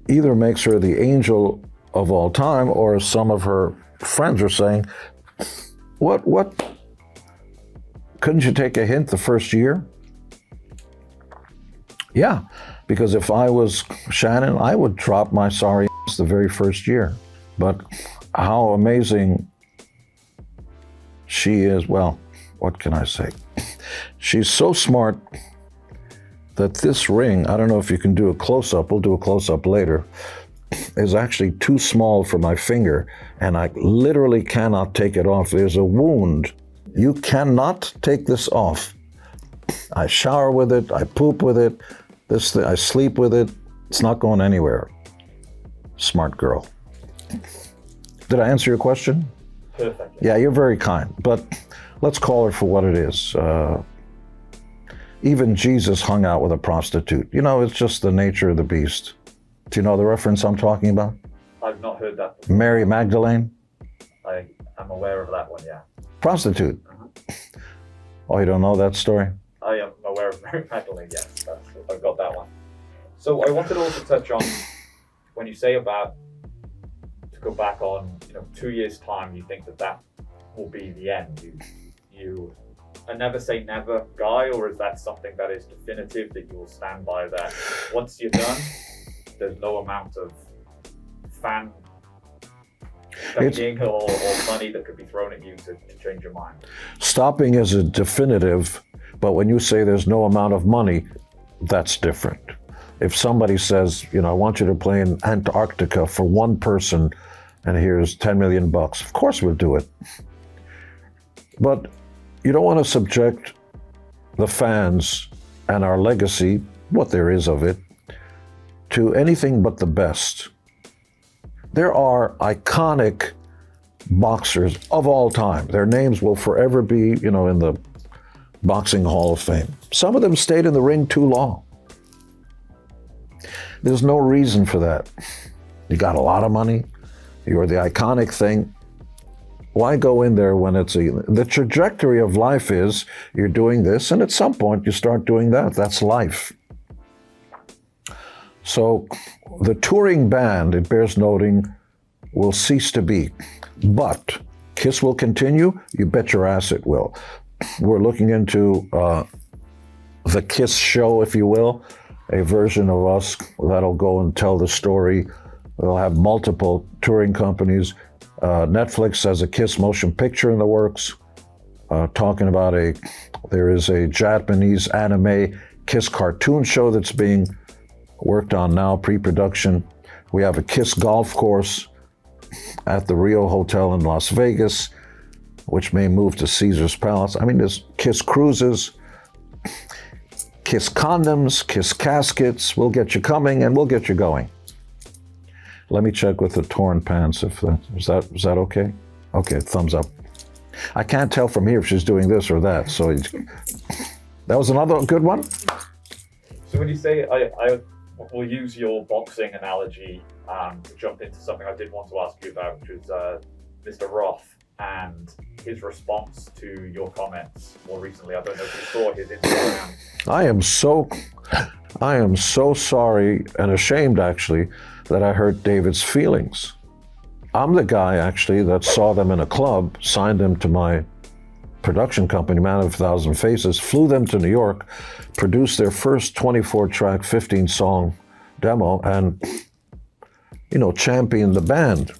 either makes her the angel of all time, or as some of her friends are saying, what? Couldn't you take a hint the first year? Yeah, because if I was Shannon, I would drop my sorry ass the very first year. But how amazing she is, well, what can I say? She's so smart that this ring, I don't know if you can do a close-up, we'll do a close-up later, is actually too small for my finger, and I literally cannot take it off. There's a wound. You cannot take this off. I shower with it, I poop with it, I sleep with it. It's not going anywhere. Smart girl. Did I answer your question? Perfect. Yeah, you're very kind, but let's call her for what it is. Even Jesus hung out with a prostitute. It's just the nature of the beast. Do you know the reference I'm talking about? I've not heard that before. Mary Magdalene? I'm aware of that one, yeah. Prostitute. Oh, you don't know that story? I am aware of Mary Magdalene, yes. I've got that one. So I wanted to also touch on, when you say about, to go back on, 2 years' time, you think that will be the end. You a never say never guy, or is that something that is definitive that you will stand by, that once you're done, there's no amount of fan funding or money that could be thrown at you to change your mind? Stopping is a definitive, but when you say there's no amount of money, that's different. If somebody says, I want you to play in Antarctica for one person, and here's $10 million, of course we'll do it. But you don't want to subject the fans and our legacy, what there is of it, to anything but the best. There are iconic boxers of all time. Their names will forever be, in the Boxing Hall of Fame. Some of them stayed in the ring too long. There's no reason for that. You got a lot of money, you're the iconic thing. Why go in there when the trajectory of life is you're doing this, and at some point you start doing that. That's life. So the touring band, it bears noting, will cease to be. But KISS will continue. You bet your ass it will. We're looking into the KISS show, if you will, a version of us that'll go and tell the story. We'll have multiple touring companies. Netflix has a KISS motion picture in the works, talking about there is a Japanese anime KISS cartoon show that's being worked on now, pre-production. We have a KISS golf course at the Rio Hotel in Las Vegas, which may move to Caesar's Palace. There's KISS cruises, KISS condoms, KISS caskets. We'll get you coming and we'll get you going. Let me check with the torn pants is that okay? Okay, thumbs up. I can't tell from here if she's doing this or that, so that was another good one? So when you say I will use your boxing analogy to jump into something I did want to ask you about, which was Mr. Roth and his response to your comments more recently. I don't know if you saw his Instagram. I am so sorry and ashamed, actually, that I hurt David's feelings. I'm the guy, actually, that saw them in a club, signed them to my production company, Man of a Thousand Faces, flew them to New York, produced their first 24-track, 15-song demo, and, championed the band.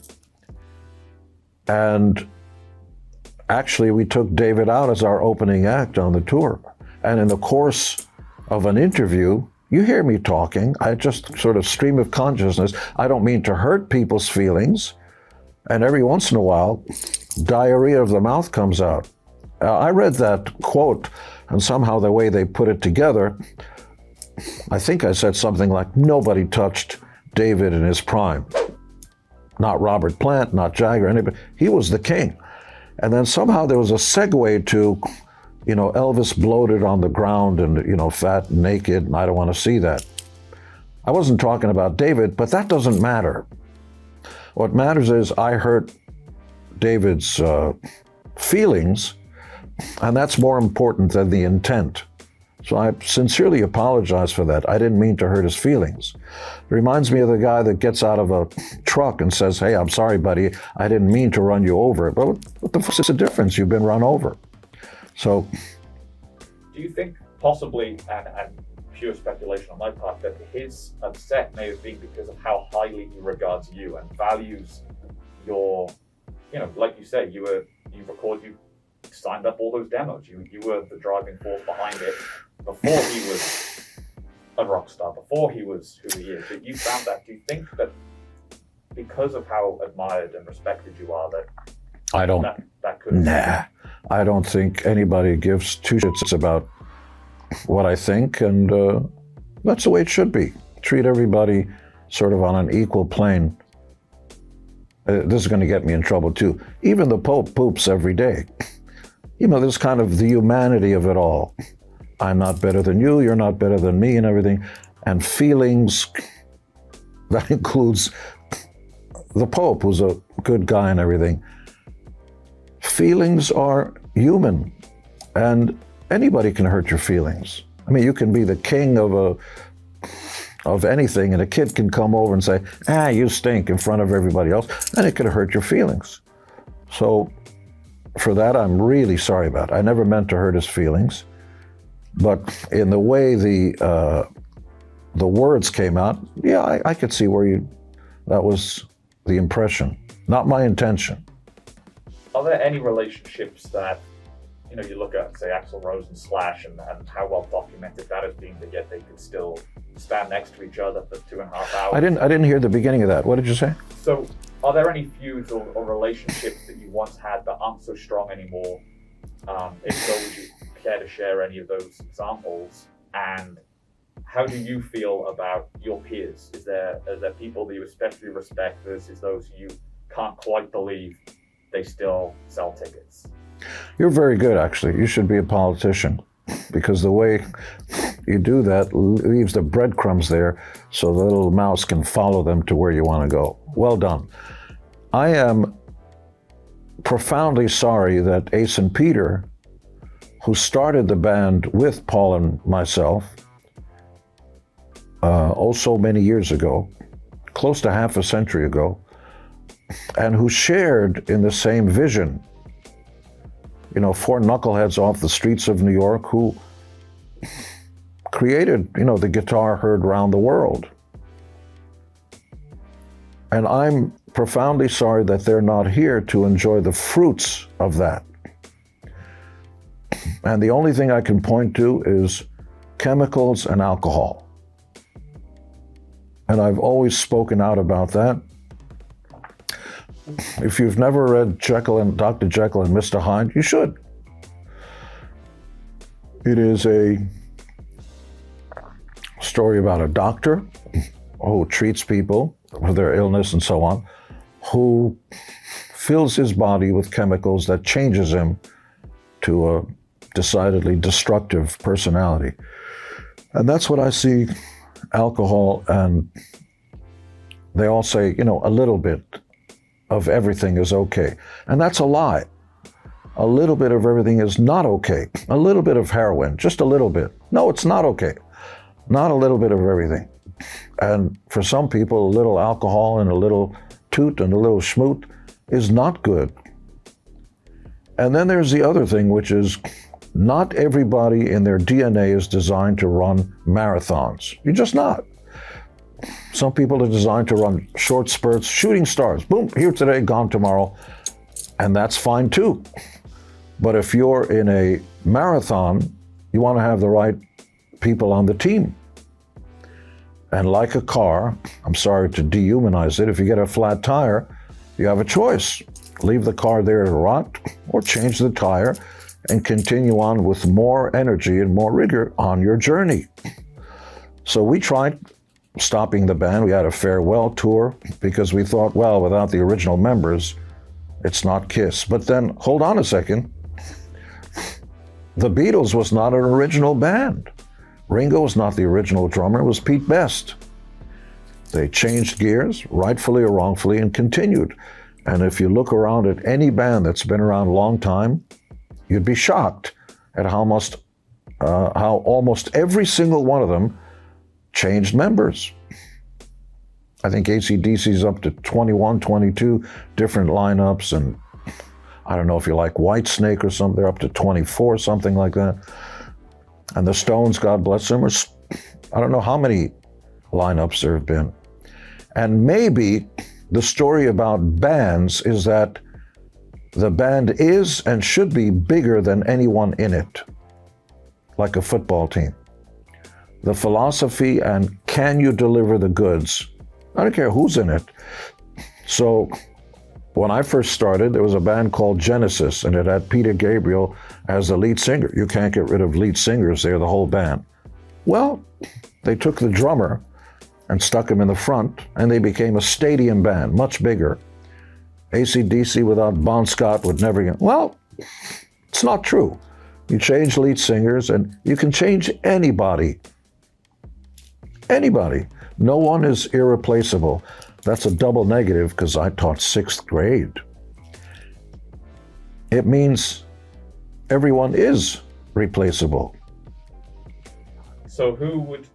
And actually, we took David out as our opening act on the tour. And in the course of an interview, you hear me talking, I just sort of stream of consciousness. I don't mean to hurt people's feelings. And every once in a while, diarrhea of the mouth comes out. I read that quote, and somehow the way they put it together, I think I said something like, nobody touched David in his prime. Not Robert Plant, not Jagger, anybody. He was the king. And then somehow there was a segue to, Elvis bloated on the ground and, fat and naked, and I don't want to see that. I wasn't talking about David, but that doesn't matter. What matters is I hurt David's feelings, and that's more important than the intent. So I sincerely apologize for that. I didn't mean to hurt his feelings. It reminds me of the guy that gets out of a truck and says, hey, I'm sorry, buddy, I didn't mean to run you over. But what the fuck is the difference? You've been run over. So. Do you think possibly, and pure speculation on my part, that his upset may have been because of how highly he regards you and values your, like you say, you signed up all those demos. You were the driving force behind it before he was a rock star, before he was who he is. But you found that. Do you think that because of how admired and respected you are, that could? Nah, I don't think anybody gives two shits about what I think, and that's the way it should be. Treat everybody sort of on an equal plane. This is going to get me in trouble too. Even the Pope poops every day. There's kind of the humanity of it all. I'm not better than you, you're not better than me and everything. And feelings, that includes the Pope, who's a good guy and everything. Feelings are human, and anybody can hurt your feelings. I mean, you can be the king of anything, and a kid can come over and say, you stink in front of everybody else, and it could hurt your feelings. So for that, I'm really sorry about it. I never meant to hurt his feelings, but in the way the words came out, I could see where that was the impression, not my intention. Are there any relationships that, you look at, say, Axl Rose and Slash and how well documented that has been, that yet they could still stand next to each other for 2.5 hours? I didn't hear the beginning of that. What did you say? So, are there any feuds or relationships that you once had that aren't so strong anymore? If so, would you care to share any of those examples? And how do you feel about your peers? Are there people that you especially respect versus those you can't quite believe they still sell tickets? You're very good, actually. You should be a politician, because the way you do that leaves the breadcrumbs there so the little mouse can follow them to where you want to go. Well done. I am profoundly sorry that Ace and Peter, who started the band with Paul and myself, so many years ago, close to half a century ago, and who shared in the same vision, four knuckleheads off the streets of New York who created, the guitar heard around the world. And I'm profoundly sorry that they're not here to enjoy the fruits of that. And the only thing I can point to is chemicals and alcohol. And I've always spoken out about that. If you've never read Dr. Jekyll and Mr. Hyde, you should. It is a story about a doctor who treats people for their illness and so on, who fills his body with chemicals that changes him to a decidedly destructive personality. And that's what I see alcohol, and they all say, a little bit of everything is okay. And that's a lie. A little bit of everything is not okay. A little bit of heroin, just a little bit. No, it's not okay. Not a little bit of everything. And for some people, a little alcohol and a little toot and a little schmoot is not good. And then there's the other thing, which is not everybody in their DNA is designed to run marathons. You're just not. Some people are designed to run short spurts, shooting stars. Boom, here today, gone tomorrow. And that's fine too. But if you're in a marathon, you want to have the right people on the team. And like a car, I'm sorry to dehumanize it, if you get a flat tire, you have a choice. Leave the car there to rot, or change the tire and continue on with more energy and more rigor on your journey. So we tried stopping the band. We had a farewell tour because we thought, well, without the original members, it's not Kiss. But then, hold on a second. The Beatles was not an original band. Ringo was not the original drummer, it was Pete Best. They changed gears, rightfully or wrongfully, and continued. And if you look around at any band that's been around a long time, you'd be shocked at how almost every single one of them changed members. I think ACDC's up to 21, 22 different lineups, and I don't know if you like Whitesnake or something, they're up to 24, something like that. And the Stones, God bless them, I don't know how many lineups there have been. And maybe the story about bands is that the band is and should be bigger than anyone in it, like a football team. The philosophy and can you deliver the goods? I don't care who's in it. So when I first started, there was a band called Genesis, and it had Peter Gabriel as the lead singer. You can't get rid of lead singers, they're the whole band. Well, they took the drummer and stuck him in the front, and they became a stadium band, much bigger. ACDC without Bon Scott would never get. Well, it's not true. You change lead singers, and you can change anybody. Anybody. No one is irreplaceable. That's a double negative because I taught 6th grade. It means everyone is replaceable. So who would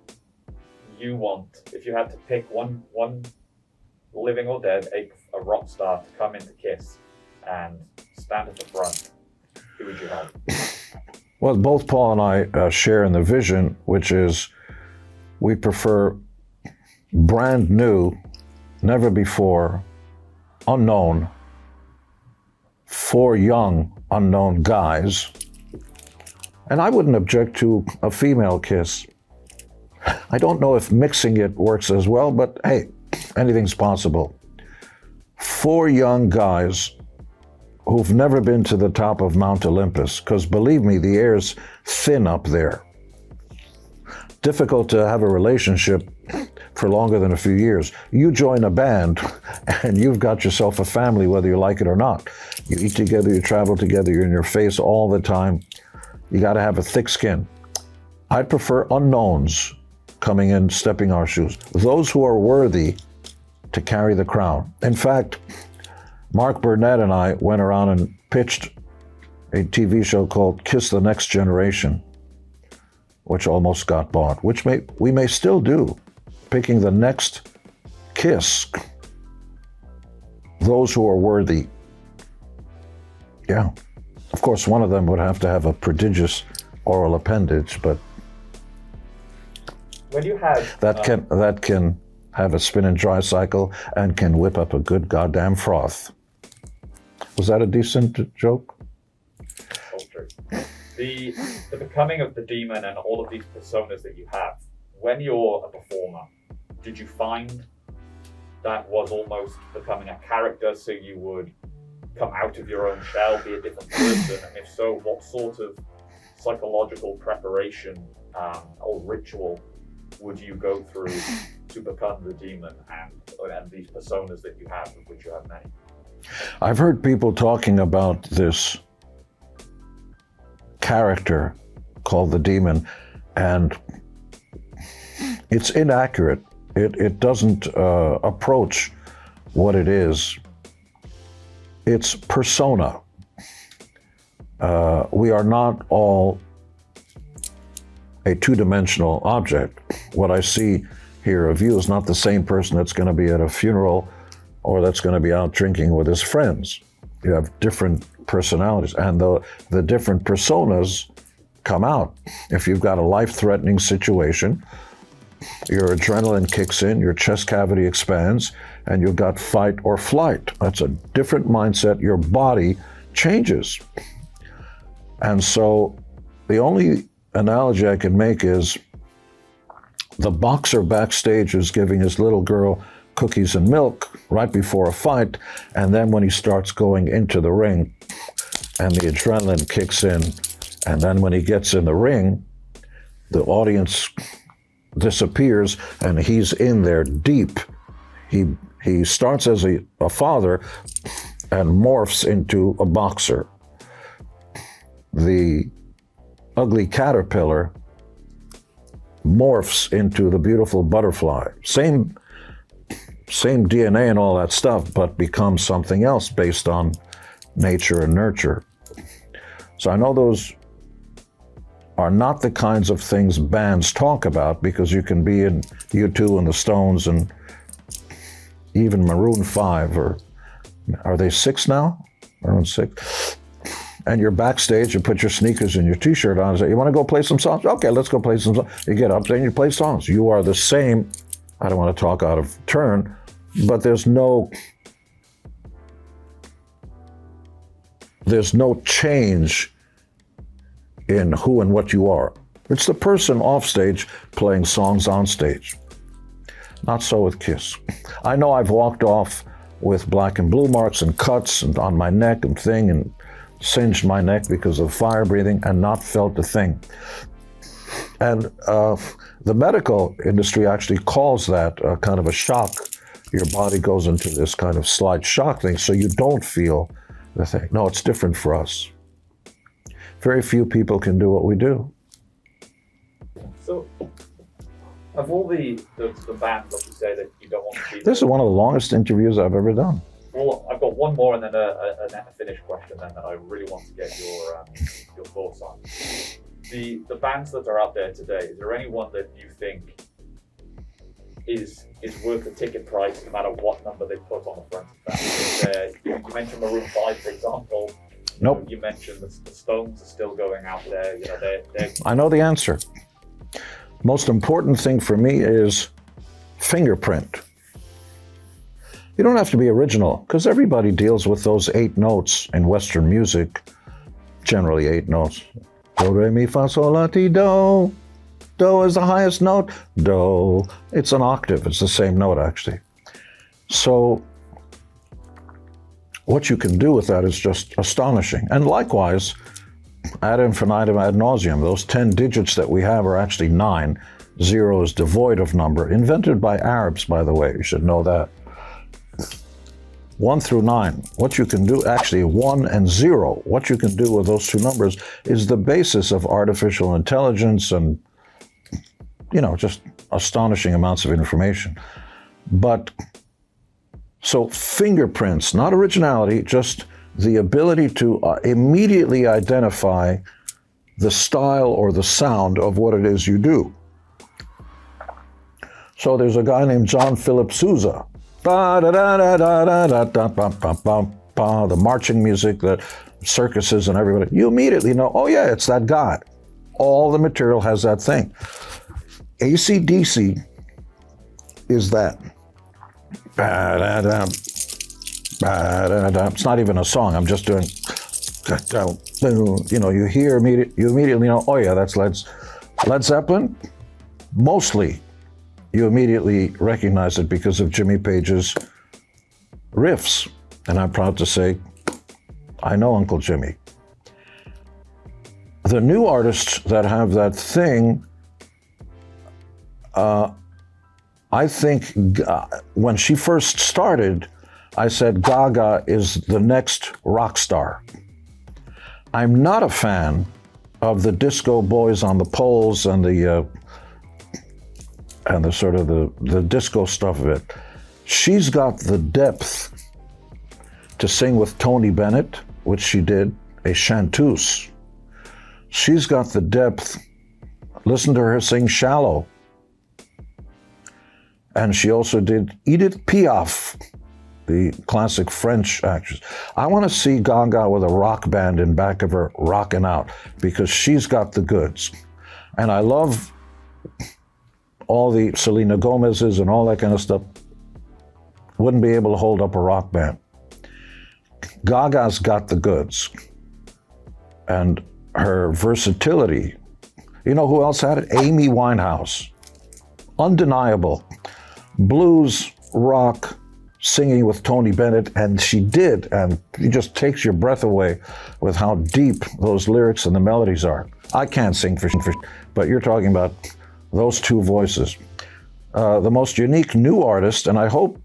you want, if you had to pick one living or dead, a rock star to come into Kiss and stand at the front, who would you have? Well, both Paul and I share in the vision, which is we prefer brand new, never before, unknown, 4 young, unknown guys. And I wouldn't object to a female Kiss. I don't know if mixing it works as well, but hey, anything's possible. 4 young guys who've never been to the top of Mount Olympus, because believe me, the air's thin up there. Difficult to have a relationship for longer than a few years. You join a band and you've got yourself a family, whether you like it or not. You eat together, you travel together, you're in your face all the time. You got to have a thick skin. I'd prefer unknowns coming in, stepping our shoes. Those who are worthy to carry the crown. In fact, Mark Burnett and I went around and pitched a TV show called Kiss the Next Generation, which almost got bought, which we may still do, picking the next Kiss, those who are worthy. Yeah. Of course, one of them would have to have a prodigious oral appendage, but when you have that can have a spin and dry cycle and can whip up a good goddamn froth. Was that a decent joke? True. The becoming of the demon and all of these personas that you have, when you're a performer, did you find that was almost becoming a character, so you would come out of your own shell, be a different person? And if so, what sort of psychological preparation or ritual would you go through to become the demon and these personas that you have, of which you have many? I've heard people talking about this character called the demon, and it's inaccurate. It doesn't approach what it is. It's persona. We are not all a two-dimensional object. What I see here of you is not the same person that's going to be at a funeral or that's going to be out drinking with his friends. You have different personalities, and the different personas come out. If you've got a life-threatening situation, your adrenaline kicks in, your chest cavity expands, and you've got fight or flight. That's a different mindset. Your body changes. And so the only analogy I can make is the boxer backstage is giving his little girl cookies and milk right before a fight, and then when he starts going into the ring and the adrenaline kicks in, and then when he gets in the ring, the audience disappears and he's in there deep. He starts as a father and morphs into a boxer. The ugly caterpillar morphs into the beautiful butterfly. Same DNA and all that stuff, but becomes something else based on nature and nurture. So I know those are not the kinds of things bands talk about, because you can be in U2 and the Stones and even Maroon 5, or are they 6 now? Maroon 6. And you're backstage, you put your sneakers and your t-shirt on and say, you want to go play some songs? Okay, let's go play some songs. You get up there and you play songs. You are the same. I don't want to talk out of turn, but there's no change in who and what you are. It's the person off stage playing songs on stage. Not so with Kiss. I know I've walked off with black and blue marks and cuts and on my neck and thing, and singed my neck because of fire breathing, and not felt a thing. And the medical industry actually calls that kind of a shock. Your body goes into this kind of slight shock thing, so you don't feel the thing. No, it's different for us. Very few people can do what we do. So, of all the bands that you say that you don't want to be... This is one of the longest interviews I've ever done. Well, I've got one more and then a finished question then that I really want to get your thoughts on. The bands that are out there today, is there anyone that you think is worth the ticket price no matter what number they put on the front of that? You mentioned Maroon 5, for example. Nope. You mentioned the Stones are still going out there. You know, they're... I know the answer. Most important thing for me is fingerprint. You don't have to be original, because everybody deals with those 8 notes in Western music, generally 8 notes. Do, re, mi, fa, sol, la, ti, do. Do is the highest note. Do. It's an octave. It's the same note, actually. So what you can do with that is just astonishing. And likewise, ad infinitum, ad nauseum, those 10 digits that we have are actually 9. 0 is devoid of number. Invented by Arabs, by the way. You should know that. 1 through 9, what you can do, actually 1 and 0, what you can do with those 2 numbers is the basis of artificial intelligence and, you know, just astonishing amounts of information. But, so fingerprints, not originality, just the ability to immediately identify the style or the sound of what it is you do. So there's a guy named John Philip Sousa. The marching music, the circuses and everybody, you immediately know, oh yeah, it's that guy. All the material has that thing. ACDC is that. It's not even a song, I'm just doing, you know, you immediately know, oh yeah, that's Led Zeppelin. Mostly, you immediately recognize it because of Jimmy Page's riffs. And I'm proud to say, I know Uncle Jimmy. The new artists that have that thing, I think when she first started, I said Gaga is the next rock star. I'm not a fan of the disco boys on the poles and the and the sort of the disco stuff of it. She's got the depth to sing with Tony Bennett, which she did, a chanteuse. She's got the depth. Listen to her sing Shallow. And she also did Edith Piaf, the classic French actress. I want to see Gaga with a rock band in back of her rocking out, because she's got the goods. And I love all the Selena Gomez's and all that kind of stuff. Wouldn't be able to hold up a rock band. Gaga's got the goods. And her versatility. You know who else had it? Amy Winehouse. Undeniable. Blues, rock, singing with Tony Bennett, and she did, and it just takes your breath away with how deep those lyrics and the melodies are. I can't sing for but you're talking about those two voices. The most unique new artist, and I hope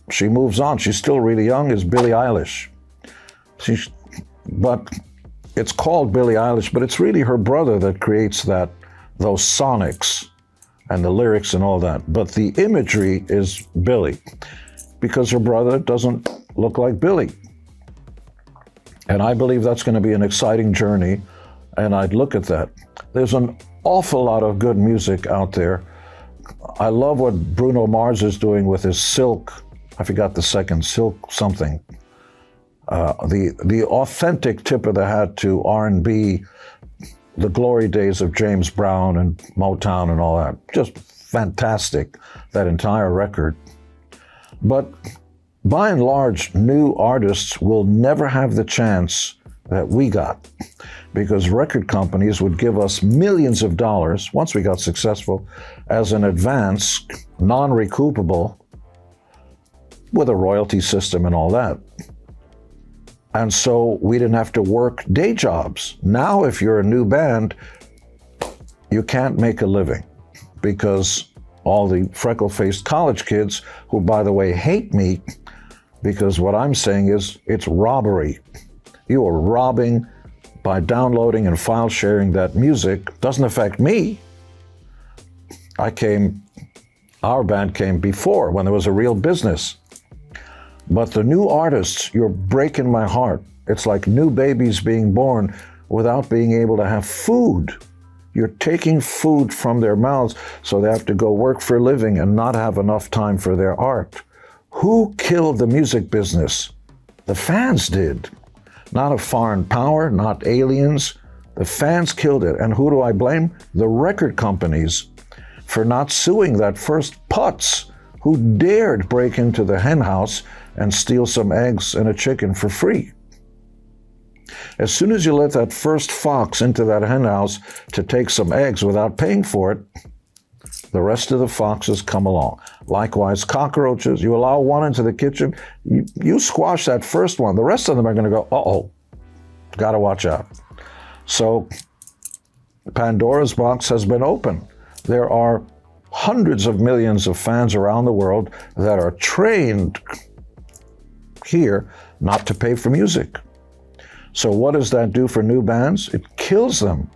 she moves on, she's still really young, is Billie Eilish. But it's called Billie Eilish, but it's really her brother that creates those sonics and the lyrics and all that. But the imagery is Billie, because her brother doesn't look like Billie. And I believe that's going to be an exciting journey, and I'd look at that. There's an awful lot of good music out there. I love what Bruno Mars is doing with his Silk, I forgot the second, Silk something. The authentic tip of the hat to R&B, the glory days of James Brown and Motown and all that. Just fantastic, that entire record. But by and large, new artists will never have the chance that we got, because record companies would give us millions of dollars, once we got successful, as an advance, non-recoupable, with a royalty system and all that. And so we didn't have to work day jobs. Now, if you're a new band, you can't make a living, because all the freckle-faced college kids, who, by the way, hate me, because what I'm saying is it's robbery. You are robbing by downloading and file sharing that music. Doesn't affect me. Our band came before, when there was a real business. But the new artists, you're breaking my heart. It's like new babies being born without being able to have food. You're taking food from their mouths, so they have to go work for a living and not have enough time for their art. Who killed the music business? The fans did. Not a foreign power, not aliens. The fans killed it. And who do I blame? The record companies for not suing that first putz who dared break into the hen house and steal some eggs and a chicken for free. As soon as you let that first fox into that hen house to take some eggs without paying for it, the rest of the foxes come along. Likewise, cockroaches, you allow one into the kitchen, you squash that first one, the rest of them are going to go, uh-oh, gotta watch out. So Pandora's box has been opened. There are hundreds of millions of fans around the world that are trained here not to pay for music. So what does that do for new bands? It kills them.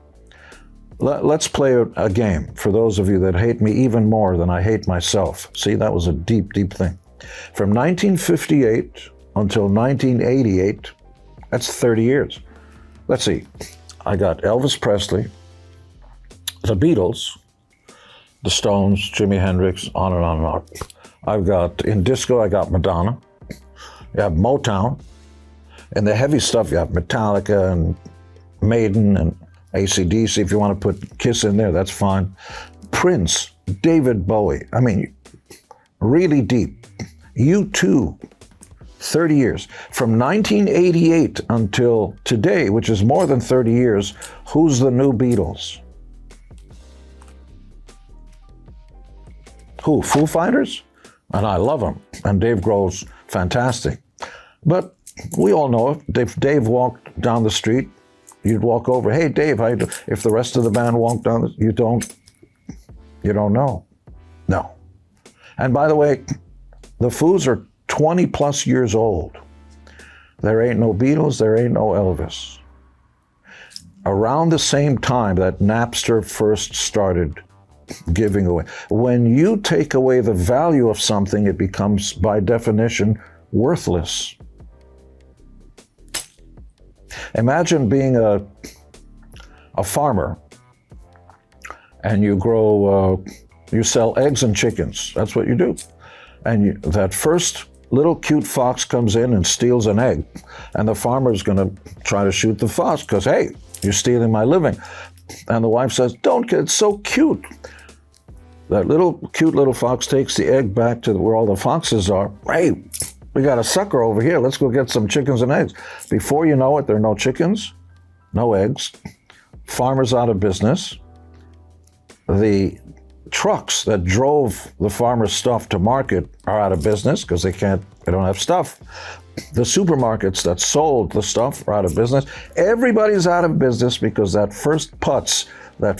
Let's play a game for those of you that hate me even more than I hate myself. See, that was a deep, deep thing. From 1958 until 1988, that's 30 years. Let's see. I got Elvis Presley, the Beatles, the Stones, Jimi Hendrix, on and on and on. I've got, in disco, I got Madonna. You have Motown. And the heavy stuff, you have Metallica and Maiden and ACDC. If you want to put Kiss in there, that's fine. Prince, David Bowie. I mean, really deep. U2, 30 years. From 1988 until today, which is more than 30 years, who's the new Beatles? Who? Foo Fighters? And I love them. And Dave Grohl's fantastic. But we all know if Dave walked down the street, you'd walk over, hey, Dave, how you do? If the rest of the band walked down, you don't know. No. And by the way, the Foos are 20 plus years old. There ain't no Beatles, there ain't no Elvis. Around the same time that Napster first started giving away. When you take away the value of something, it becomes, by definition, worthless. Imagine being a farmer, and you grow, you sell eggs and chickens. That's what you do. And that first little cute fox comes in and steals an egg, and the farmer's going to try to shoot the fox because, hey, you're stealing my living. And the wife says, don't, kid, it's so cute. That cute little fox takes the egg back to where all the foxes are. Hey, we got a sucker over here. Let's go get some chickens and eggs. Before you know it, there are no chickens, no eggs. Farmer's out of business. The trucks that drove the farmer's stuff to market are out of business because they don't have stuff. The supermarkets that sold the stuff are out of business. Everybody's out of business because that first putz, that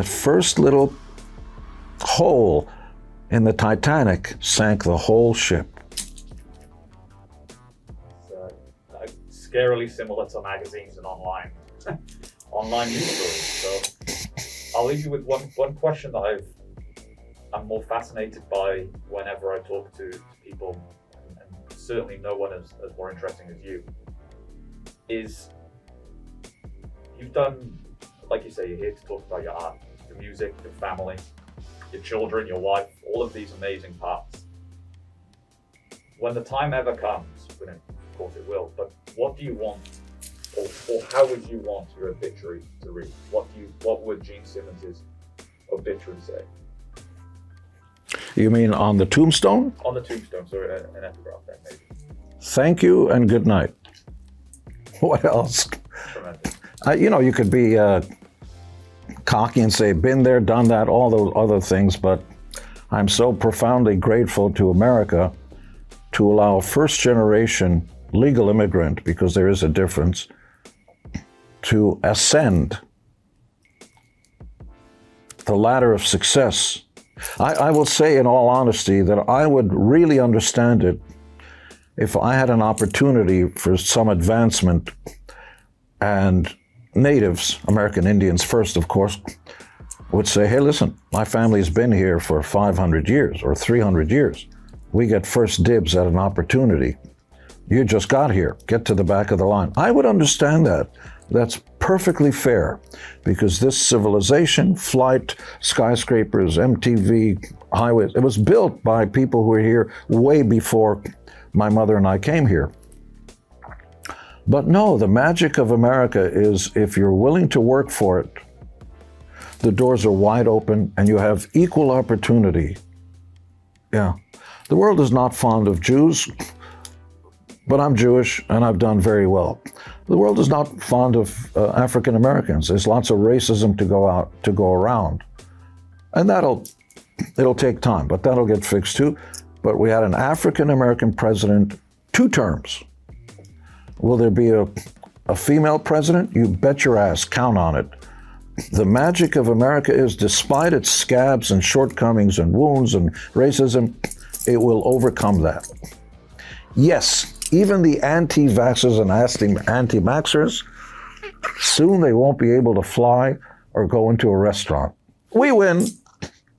first little hole in the Titanic sank the whole ship. It's scarily similar to magazines and online news stories. So I'll leave you with one question that I'm more fascinated by whenever I talk to people, and certainly no one as more interesting as you, is you've done, like you say, you're here to talk about your art, your music, your family, your children, your wife, all of these amazing parts. When the time ever comes, of course it will, but what do you want, or how would you want your obituary to read? What would Gene Simmons' obituary say? You mean on the tombstone? On the tombstone, sorry, an epigraph then maybe. Thank you and good night. What else? Tremendous. You could be cocky and say, been there, done that, all those other things, but I'm so profoundly grateful to America to allow a first-generation legal immigrant, because there is a difference, to ascend the ladder of success. I will say in all honesty that I would really understand it if I had an opportunity for some advancement, and natives, American Indians first, of course, would say, hey, listen, my family's been here for 500 years or 300 years. We get first dibs at an opportunity. You just got here. Get to the back of the line. I would understand that. That's perfectly fair, because this civilization, flight, skyscrapers, MTV, highways, it was built by people who were here way before my mother and I came here. But no, the magic of America is if you're willing to work for it, the doors are wide open and you have equal opportunity. Yeah. The world is not fond of Jews, but I'm Jewish and I've done very well. The world is not fond of African Americans. There's lots of racism to go around. And it'll take time, but that'll get fixed too. But we had an African American president 2 terms. Will there be a female president? You bet your ass, count on it. The magic of America is, despite its scabs and shortcomings and wounds and racism, it will overcome that. Yes, even the anti-vaxxers and anti-maxxers, soon they won't be able to fly or go into a restaurant. We win.